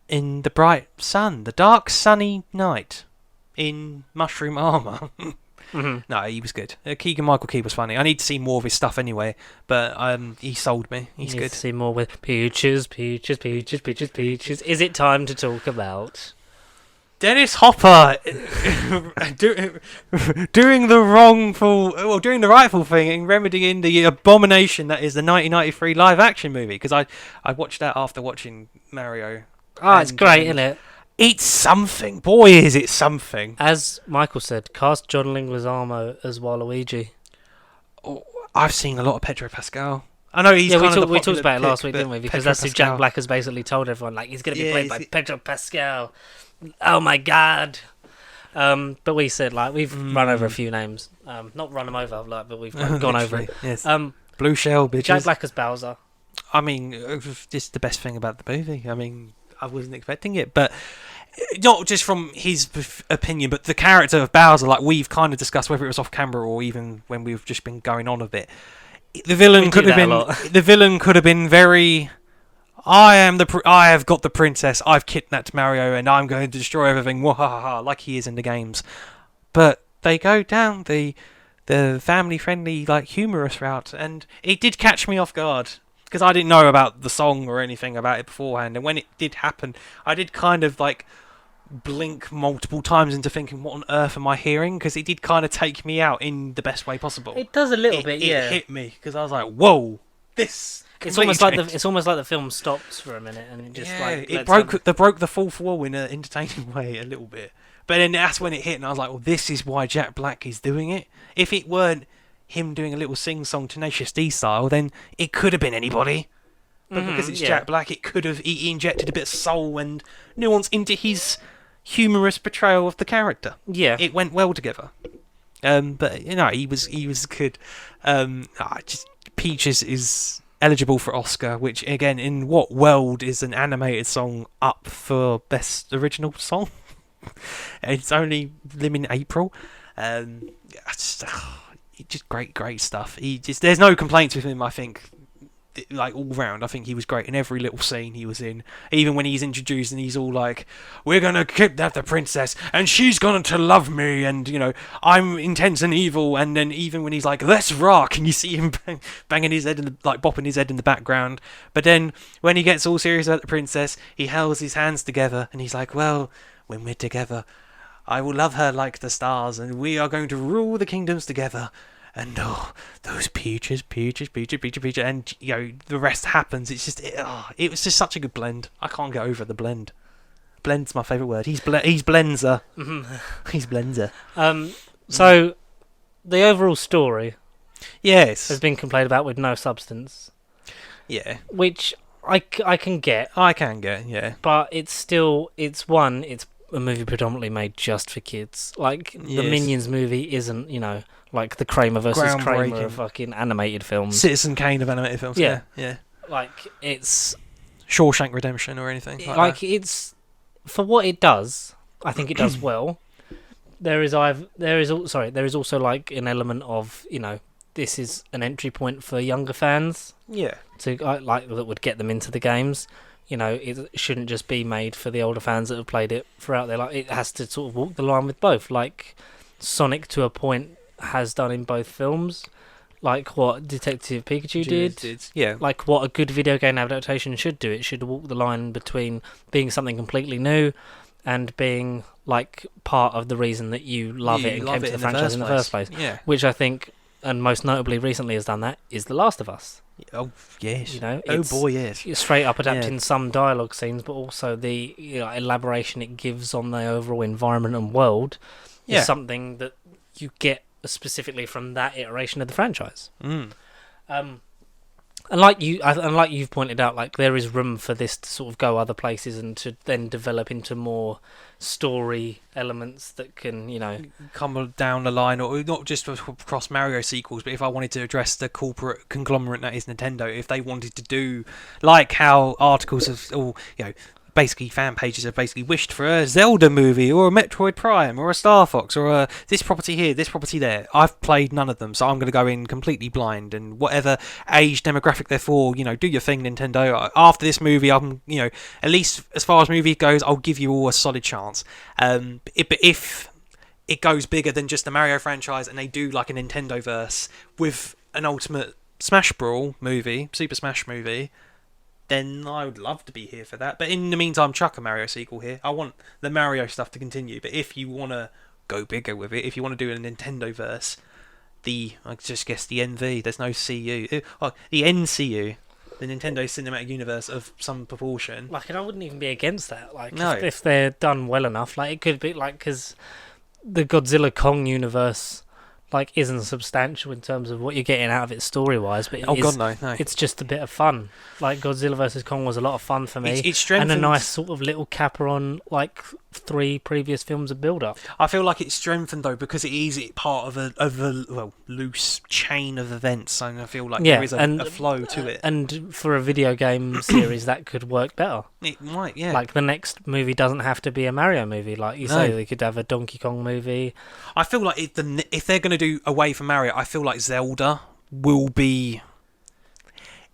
In the bright sun, the dark sunny night, in mushroom armour. No, he was good. Keegan-Michael Key was funny. I need to see more of his stuff anyway, but he sold me. He's good. To see more with Peaches. Is it time to talk about Dennis Hopper doing the rightful thing and remedying the abomination that is the 1993 live-action movie? Because I watched that after watching Mario. Oh, it's great, isn't it? It's something. Boy, is it something. As Michael said, cast John Leguizamo as Waluigi. Oh, I've seen a lot of Pedro Pascal. I know he's we talked about it last week, didn't we? Because that's who Jack Black has basically told everyone, like, he's going to be played by Pedro Pascal. Oh my god. But we said, like, we've run over a few names. Not run them over, like, but we've gone over it. Yes. Blue Shell, bitches. Jack Black as Bowser. I mean, just the best thing about the movie. I mean, I wasn't expecting it, but not just from his opinion, but the character of Bowser, like we've kind of discussed, whether it was off camera or even when we've just been going on a bit. The villain could have been very. I have got the princess. I've kidnapped Mario, and I'm going to destroy everything. Wahaha, like he is in the games. But they go down the family-friendly, like humorous route, and it did catch me off guard. Because I didn't know about the song or anything about it beforehand, and when it did happen, I did kind of like blink multiple times into thinking, what on earth am I hearing? Because it did kind of take me out in the best way possible. It does a little bit, yeah. It hit me, because I was like, whoa, this... It's almost like the film stops for a minute, and it just it broke the fourth wall in an entertaining way a little bit. But then that's when it hit, and I was like, well, this is why Jack Black is doing it. If it weren't him doing a little sing-song Tenacious D style, then it could have been anybody. But because it's Jack Black, it could have he injected a bit of soul and nuance into his humorous portrayal of the character. Yeah, it went well together. But you know, he was good. Peaches is eligible for Oscar, which again, in what world is an animated song up for best original song? It's only in April. Just great stuff. There's no complaints with him. I think, like all round, I think he was great in every little scene he was in. Even when he's introduced and he's all like, "We're gonna kidnap the princess, and she's going to love me, and you know, I'm intense and evil." And then even when he's like, "Let's rock," and you see him banging his head, bopping his head in the background. But then when he gets all serious about the princess, he holds his hands together and he's like, "Well, when we're together, I will love her like the stars, and we are going to rule the kingdoms together. And oh, those peaches, and you know the rest happens. It's just it was just such a good blend. I can't get over the blend. Blend's my favourite word. He's Blenzer. He's Blenzer. So the overall story, yes, has been complained about with no substance. Yeah, which I can get. Yeah, but it's a movie predominantly made just for kids. Like the Minions movie isn't, you know, like the Kramer versus Kramer of fucking animated films. Citizen Kane of animated films. Yeah. Like it's Shawshank Redemption or anything like that. It's for what it does. I think it does well. There is also like an element of, you know, this is an entry point for younger fans. Yeah. To like that would get them into the games. You know, it shouldn't just be made for the older fans that have played it throughout their life. It has to sort of walk the line with both, like Sonic to a point has done in both films, like what Detective Pikachu did. Yeah. Like what a good video game adaptation should do. It should walk the line between being something completely new and being like part of the reason that you love it and came to the franchise in the first place. Yeah. Which I think, and most notably recently has done that, is The Last of Us. Oh yes, you know. Oh boy, yes. Straight up adapting some dialogue scenes, but also the elaboration it gives on the overall environment and world is something that you get specifically from that iteration of the franchise. And like you've pointed out, like there is room for this to sort of go other places and to then develop into more story elements that can, you know, come down the line, or not just across Mario sequels, but if I wanted to address the corporate conglomerate that is Nintendo, if they wanted to do like how articles of, or you know, basically fan pages have basically wished for a Zelda movie or a Metroid Prime or a Star Fox or a this property here, this property there. I've played none of them, so I'm going to go in completely blind, and whatever age demographic they're for, you know, do your thing, Nintendo. After this movie, I'm, you know, at least as far as movie goes, I'll give you all a solid chance. But if it goes bigger than just the Mario franchise, and they do like a Nintendo verse with an Ultimate Smash Brawl movie, Super Smash movie, then I would love to be here for that. But in the meantime, chuck a Mario sequel here. I want the Mario stuff to continue. But if you want to go bigger with it, if you want to do a Nintendo verse, I just guess the NV, there's no CU. Oh, the NCU, the Nintendo Cinematic Universe of some proportion. Like, and I wouldn't even be against that. Like, No. if they're done well enough, like, it could be like, because the Godzilla Kong universe, like, isn't substantial in terms of what you're getting out of it story wise, but no. It's just a bit of fun. Like, Godzilla vs Kong was a lot of fun for me, It strengthens, and a nice sort of little capper on like 3 previous films of build up. I feel like it's strengthened though because it is part of a loose chain of events, and I feel like there is a flow to it. And for a video game series, that could work better. It might, yeah. Like, the next movie doesn't have to be a Mario movie, like you say. They could have a Donkey Kong movie. I feel like if they're going to do away from Mario, I feel like Zelda will be,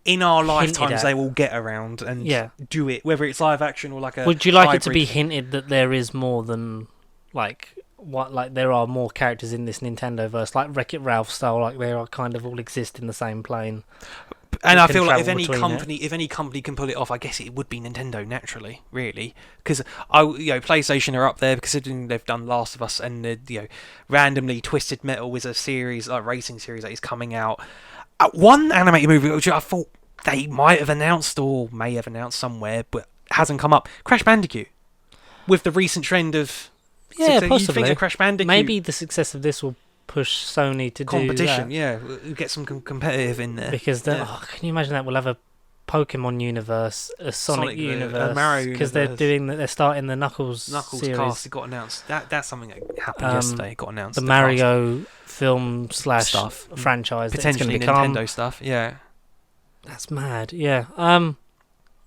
in our lifetimes, they will get around and do it, whether it's live action or like a Would you like hybrid. it to be hinted that there is more than, like, there are more characters in this Nintendo verse, like Wreck-It Ralph style, like they are kind of all exist in the same plane? And I feel like if any company can pull it off, I guess it would be Nintendo naturally, really, because PlayStation are up there considering they've done Last of Us, and randomly Twisted Metal is a series, like racing series that is coming out. One animated movie which I thought they might have announced or may have announced somewhere, but hasn't come up. Crash Bandicoot, with the recent trend of possibly. You think of Crash Bandicoot? Maybe the success of this will push Sony to competition. do that. We'll get some competitive in there. Because can you imagine that? We'll have a Pokemon universe, a Sonic universe, a Mario because they're starting the Knuckles series. Cast. It got announced. That's something that happened yesterday. It got announced. The Mario film / stuff franchise, potentially Nintendo stuff. Yeah, that's mad. Yeah.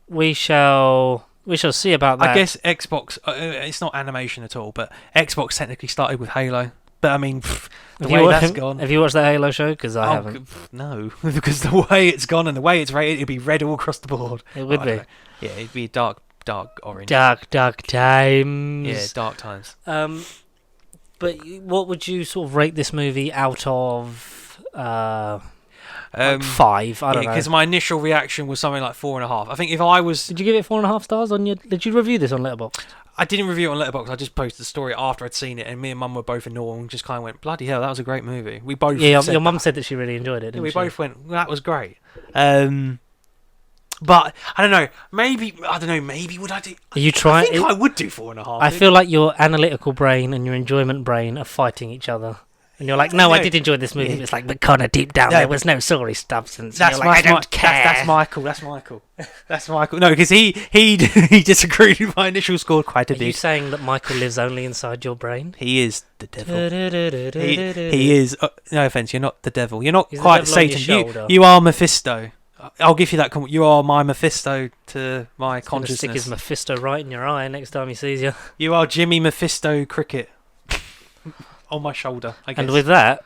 We shall see about that. I guess Xbox. It's not animation at all, but Xbox technically started with Halo. But I mean, the way that's gone. Have you watched that Halo show? Because I haven't. No, because the way it's gone and the way it's rated, it'd be red all across the board. It would be. Yeah, it'd be dark orange. Dark times. Yeah, dark times. But what would you sort of rate this movie out of? 5. I don't know. Because my initial reaction was something like 4.5. I think if I was. Did you give it 4.5 stars on your? Did you review this on Letterboxd? I didn't review it on Letterboxd. I just posted the story after I'd seen it, and me and Mum were both in awe and just kind of went, "Bloody hell, that was a great movie." We both. Yeah, your mum said that she really enjoyed it. We both went, well, "That was great." But I don't know. Maybe would I do? Are you trying? I think I would do 4.5. I feel like your analytical brain and your enjoyment brain are fighting each other. And you're like, no, I did enjoy this movie. Yeah. It's like, but Connor, deep down, there was no sorry substance. That's like, I don't care. That's Michael. That's Michael. No, because he disagreed with my initial score quite a bit. Are you saying that Michael lives only inside your brain? He is the devil. He is. No offense, you're not the devil. You're not quite Satan. You are Mephisto. I'll give you that. You are my Mephisto to my consciousness. Stick his Mephisto right in your eye next time he sees you. You are Jimmy Mephisto Cricket. On my shoulder, I guess. And with that,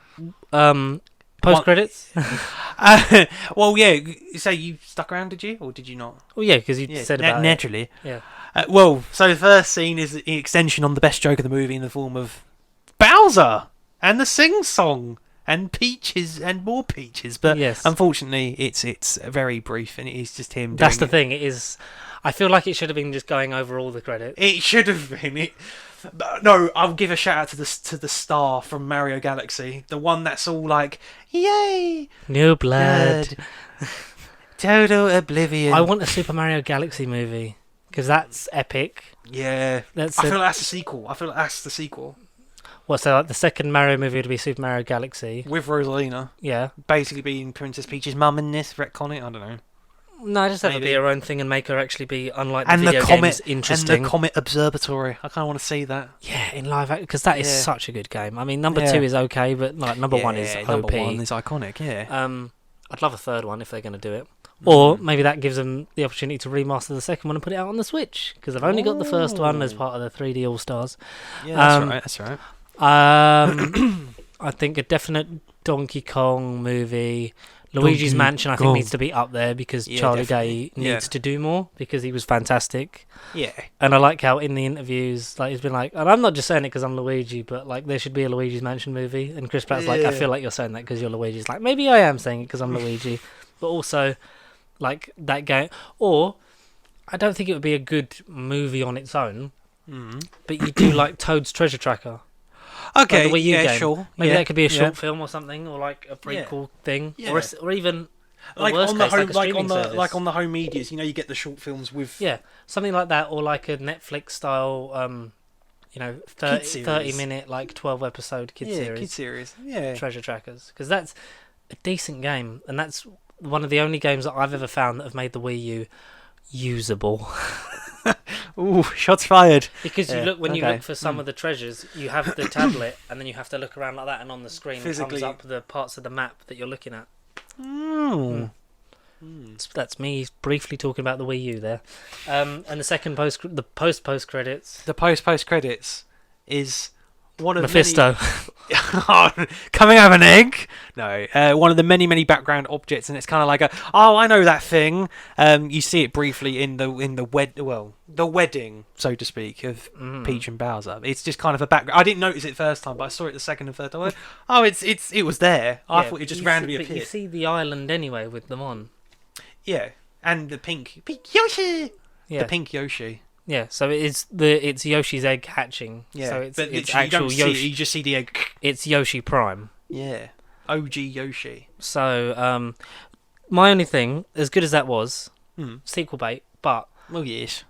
post credits. Well, yeah. So you stuck around, did you, or did you not? Well, yeah, because you said about naturally. It. Yeah. So the first scene is an extension on the best joke of the movie in the form of Bowser and the sing song and Peaches and more Peaches, but unfortunately, it's very brief and it is just him. That's the thing. It is. I feel like it should have been just going over all the credits. It should have been. No, I'll give a shout out to the star from Mario Galaxy, the one that's all like, "Yay, new blood, total oblivion." I want a Super Mario Galaxy movie because that's epic. Yeah, I feel like that's the sequel. What, so like the second Mario movie would be Super Mario Galaxy with Rosalina? Yeah, basically being Princess Peach's mum in this, retcon it. I don't know. No, just have her be her own thing and make her actually be, unlike the video games, interesting. And the Comet Observatory. I kind of want to see that. Yeah, in live action, because that is such a good game. I mean, number 2 is okay, but like number 1 is OP. Number 1 is iconic, yeah. I'd love a third one if they're going to do it. Or maybe that gives them the opportunity to remaster the second one and put it out on the Switch, because I've only got the first one as part of the 3D All-Stars. Yeah, that's right. I think a definite Donkey Kong movie, Luigi's Mansion, I think, needs to be up there because Charlie Day Yeah. needs to do more because he was fantastic. Yeah. And I like how in the interviews, like he's been like, and I'm not just saying it because I'm Luigi, but like there should be a Luigi's Mansion movie. And Chris Pratt's like, I feel like you're saying that because you're Luigi. It's like, maybe I am saying it because I'm Luigi, but also like that game. Or I don't think it would be a good movie on its own, but you do like Toad's Treasure Tracker. Okay, like the Wii U game. sure. Maybe that could be a short film or something, or like a prequel thing, or even like worst on the case, home, like a streaming service. like on the home medias, you get the short films with something like that, or like a Netflix style, 30 minute, like 12 episode kid series, Treasure Trackers, because that's a decent game, and that's one of the only games that I've ever found that have made the Wii U usable. Ooh, shots fired. Because you look for some of the treasures, you have the tablet, and then you have to look around like that, and on the screen it comes up the parts of the map that you're looking at. That's me briefly talking about the Wii U there. And the second post credits. The post credits is one of Mephisto. Coming out of an egg? No. One of the many background objects, and it's kind of like I know that thing. You see it briefly in the wedding, so to speak, of Peach and Bowser. It's just kind of a background. I didn't notice it first time, but I saw it the second and third time. It was there. I thought it just randomly appeared. But you see the island anyway with them on. Yeah, and the pink Yoshi. Yeah. The pink Yoshi. Yeah, so it's Yoshi's egg hatching. Yeah, so but it's actual Yoshi. You just see the egg. It's Yoshi Prime. Yeah, OG Yoshi. So, my only thing, as good as that was, sequel bait, but yes,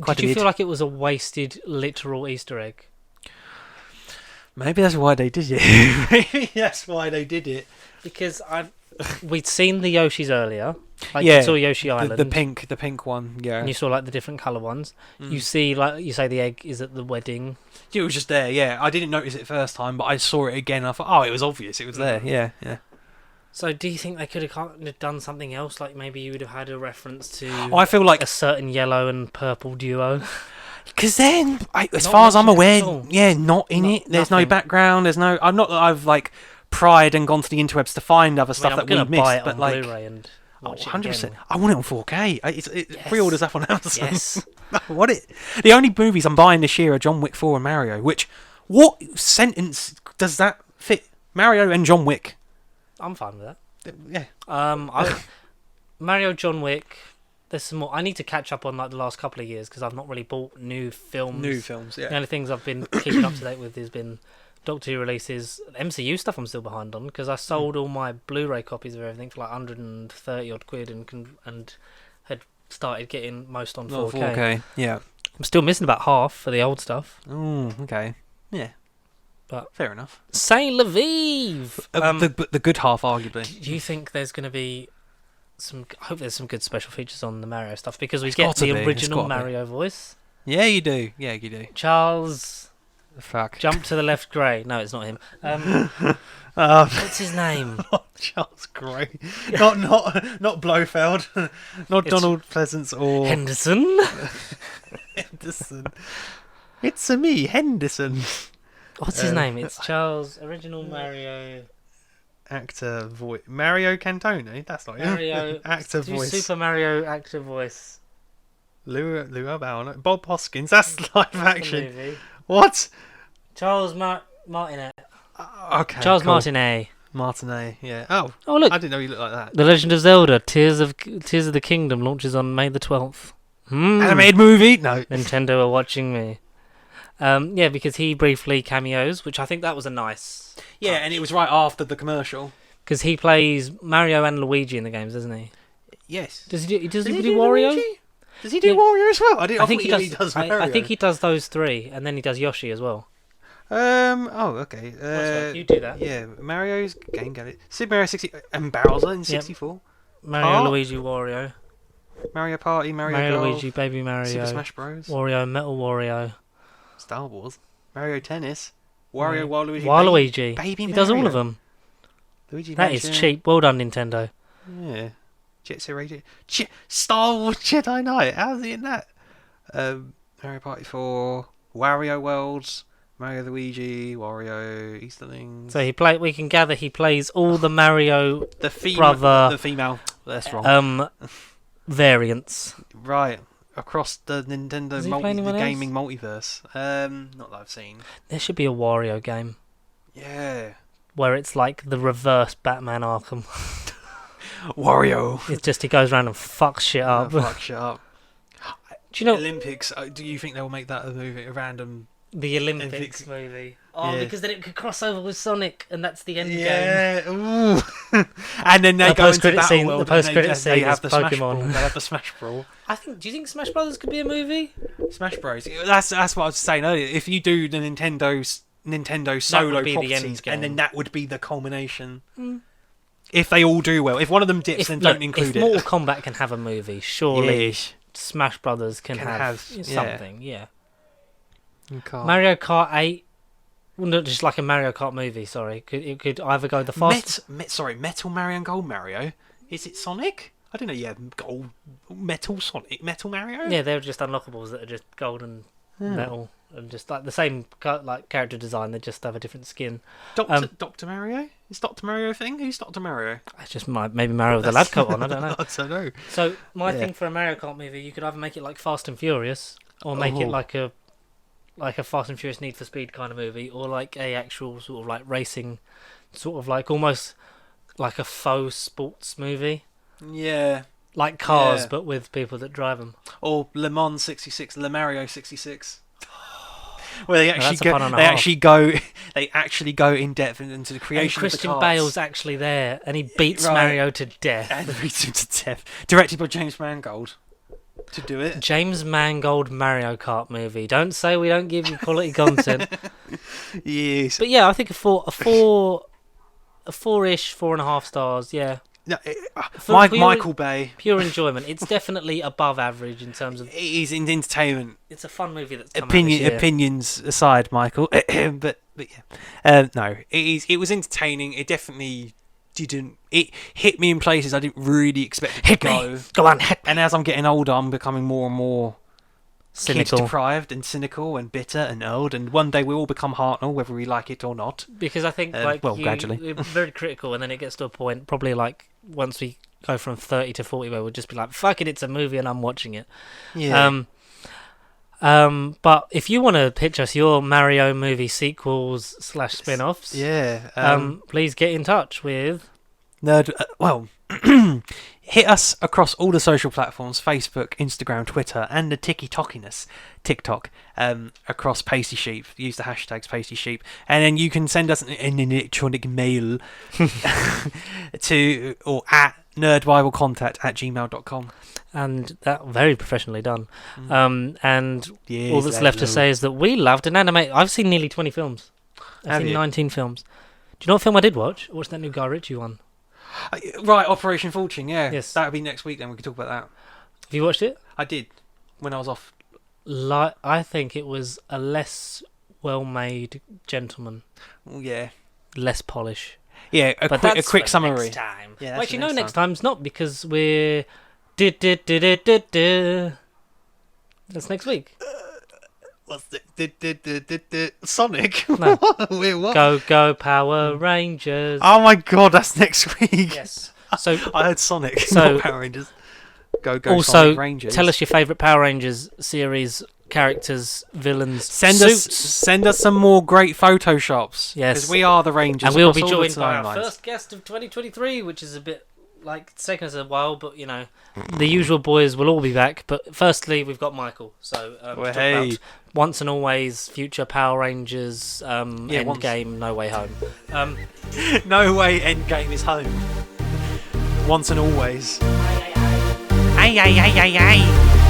did you feel like it was a wasted literal Easter egg? Maybe that's why they did it. Maybe that's why they did it. Because we'd seen the Yoshis earlier. Like you saw Yoshi Island. The pink one, yeah. And you saw like the different colour ones. You see, like you say, the egg is at the wedding. It was just there, yeah. I didn't notice it first time, but I saw it again and I thought, oh, it was obvious, it was there, yeah. So do you think they could have done something else? Like maybe you would have had a reference to I feel like a certain yellow and purple duo? Because then, as far as I'm aware, not in it. There's no background, there's no... I'm not that I've like pried and gone to the interwebs to find other stuff that we missed, buy it but on like... Blu-ray and 100%. I want it on 4K. Pre-orders up on Amazon. Yes. I want it. The only movies I'm buying this year are John Wick 4 and Mario, which... What sentence does that fit? Mario and John Wick. I'm fine with that. Yeah. Mario, John Wick... There's some more. I need to catch up on like the last couple of years because I've not really bought new films. Yeah. The only things I've been keeping up to date with has been Doctor Who releases. MCU stuff I'm still behind on because I sold all my Blu-ray copies of everything for like 130 odd quid and had started getting most on 4K. 4K, yeah. I'm still missing about half for the old stuff. Oh, okay. Yeah. But fair enough. Saint Lviv! The good half, arguably. Do you think there's going to be I hope there's some good special features on the Mario stuff because we get the original Mario voice. Yeah, you do. Yeah, you do. Charles. Fuck. Jump to the left, Gray. No, it's not him. What's his name? Charles Gray. Not Blofeld. Not Donald Pleasance or Henderson. Henderson. It's me, Henderson. What's his name? It's Charles. Original Mario. Actor voice. Mario Cantone. That's not Mario. Actor voice. Super Mario actor voice. Lou Albano. Bob Hoskins. That's live action. What? Charles Martinet. Okay. Charles Martinet. Martinet. Yeah. Oh look! I didn't know he looked like that. The Legend of Zelda: Tears of the Kingdom launches on May the 12th. Animated movie? No. Nintendo are watching me. Yeah, because he briefly cameos, which I think that was a nice. Yeah, and it was right after the commercial. Because he plays Mario and Luigi in the games, doesn't he? Yes. Does he do Wario? Luigi? Does he do Wario as well? I think he does. I think he does those three, and then he does Yoshi as well. Oh, okay. You do that. Yeah, Mario's game. Got it. Super Mario 60 and Bowser in 64. Mario, Luigi, Wario. Mario Party, Mario Golf, Luigi, Baby Mario, Super Smash Bros. Wario, Metal Wario, Star Wars, Mario Tennis, Wario, Waluigi, Waluigi. Baby he Mario. does all of them. Luigi that Mansion. Is cheap. Well done, Nintendo. Yeah. Jet Set Radio. Star Wars Jedi Knight. How's he in that? Mario Party 4, Wario Worlds, Mario, Luigi, Wario, Easterlings. So we can gather he plays all the Mario the female. That's wrong. Variants. Right. Across the Nintendo the gaming multiverse. Not that I've seen. There should be a Wario game. Yeah. Where it's like the reverse Batman Arkham. Wario. It's just he goes around and fucks shit up. Do you know Olympics? Do you think they'll make that a movie? A random the Olympics movie? Oh, because then it could cross over with Sonic, and that's the end game. Yeah. Ooh. And then they go into Battle World. The post-credit scene they have the Pokemon. Smash Brawl. They have the Smash Brawl. Do you think Smash Brothers could be a movie? Smash Bros. That's what I was saying earlier. If you do the Nintendo solo property, and then that would be the culmination. If they all do well. If one of them dips, then don't include it. If Mortal Kombat can have a movie, surely Smash Brothers can have something. Yeah. Mario Kart 8. Well, not just like a Mario Kart movie. Sorry, it could either go the fast. Metal Mario and Gold Mario. Is it Sonic? I don't know. Yeah, Gold Metal Sonic, Metal Mario. Yeah, they're just unlockables that are just gold and metal, and just like the same like character design. They just have a different skin. Doctor Mario. Is Doctor Mario a thing? Who's Doctor Mario? It's just maybe Mario with a lab coat on. I don't know. I don't know. So my thing for a Mario Kart movie, you could either make it like Fast and Furious, or make it like a Fast and Furious Need for Speed kind of movie, or like a actual sort of like racing, sort of like almost like a faux sports movie. Yeah. Like Cars, but with people that drive them. Or Le Mans 66, Le Mario 66. Where they actually go in depth into the creation of the Christian Bale's actually there, and he beats Mario to death. And beats him to death. Directed by James Mangold. To do it. James Mangold Mario Kart movie. Don't say we don't give you quality content. Yes. But yeah, I think a 4-ish, 4.5 stars. Yeah. No, Michael Bay. Pure enjoyment. It's definitely above average in terms of. It is in entertainment. It's a fun movie that's come out this year. Opinions aside, Michael. but yeah. No, it was entertaining. It definitely didn't. It hit me in places I didn't really expect it to go. Go on, hit me. And as I'm getting older, I'm becoming more and more cynical, deprived, and cynical, and bitter, and old. And one day we all become Hartnell, whether we like it or not. Because I think, gradually, you're very critical, and then it gets to a point, probably like once we go from 30 to 40, where we'll just be like, "Fuck it, it's a movie, and I'm watching it." Yeah. But if you want to pitch us your Mario movie sequels / spin-offs, please get in touch with Nerd. Hit us across all the social platforms: Facebook, Instagram, Twitter, and the TikTok. Across Pasty Sheep. Use the hashtags Pasty Sheep, and then you can send us an electronic mail to or at nerdbiblecontact@gmail.com. And that very professionally done. And all that's left to say is that we loved an anime. I've seen nearly 20 films. I've seen 19 films. Do you know what film I did watch? I watched that new Guy Ritchie one. Right, Operation Fortune, yeah. Yes. That'll be next week then, we can talk about that. Have you watched it? I did, when I was off. I think it was a less well-made Gentleman. Yeah. Less polish. Yeah, a quick summary. Next time. Yeah, well, actually, no, next time's not, because we're... That's next week. What's the Sonic? No. Wait, what? Go Power Rangers. Oh my god, that's next week. Yes. So I heard Sonic, so not Power Rangers. Go also, Sonic Rangers. Tell us your favourite Power Rangers series, characters, villains, send us some more great photoshops. Yes. Because we are the Rangers. And we'll be joined by our first guest of 2023, which is a bit like it's taken us a while, but you know, the usual boys will all be back. But firstly, we've got Michael. So to talk about Once and Always, future Power Rangers, Endgame, No Way Home. No Way Endgame is home. Once and Always. Ay.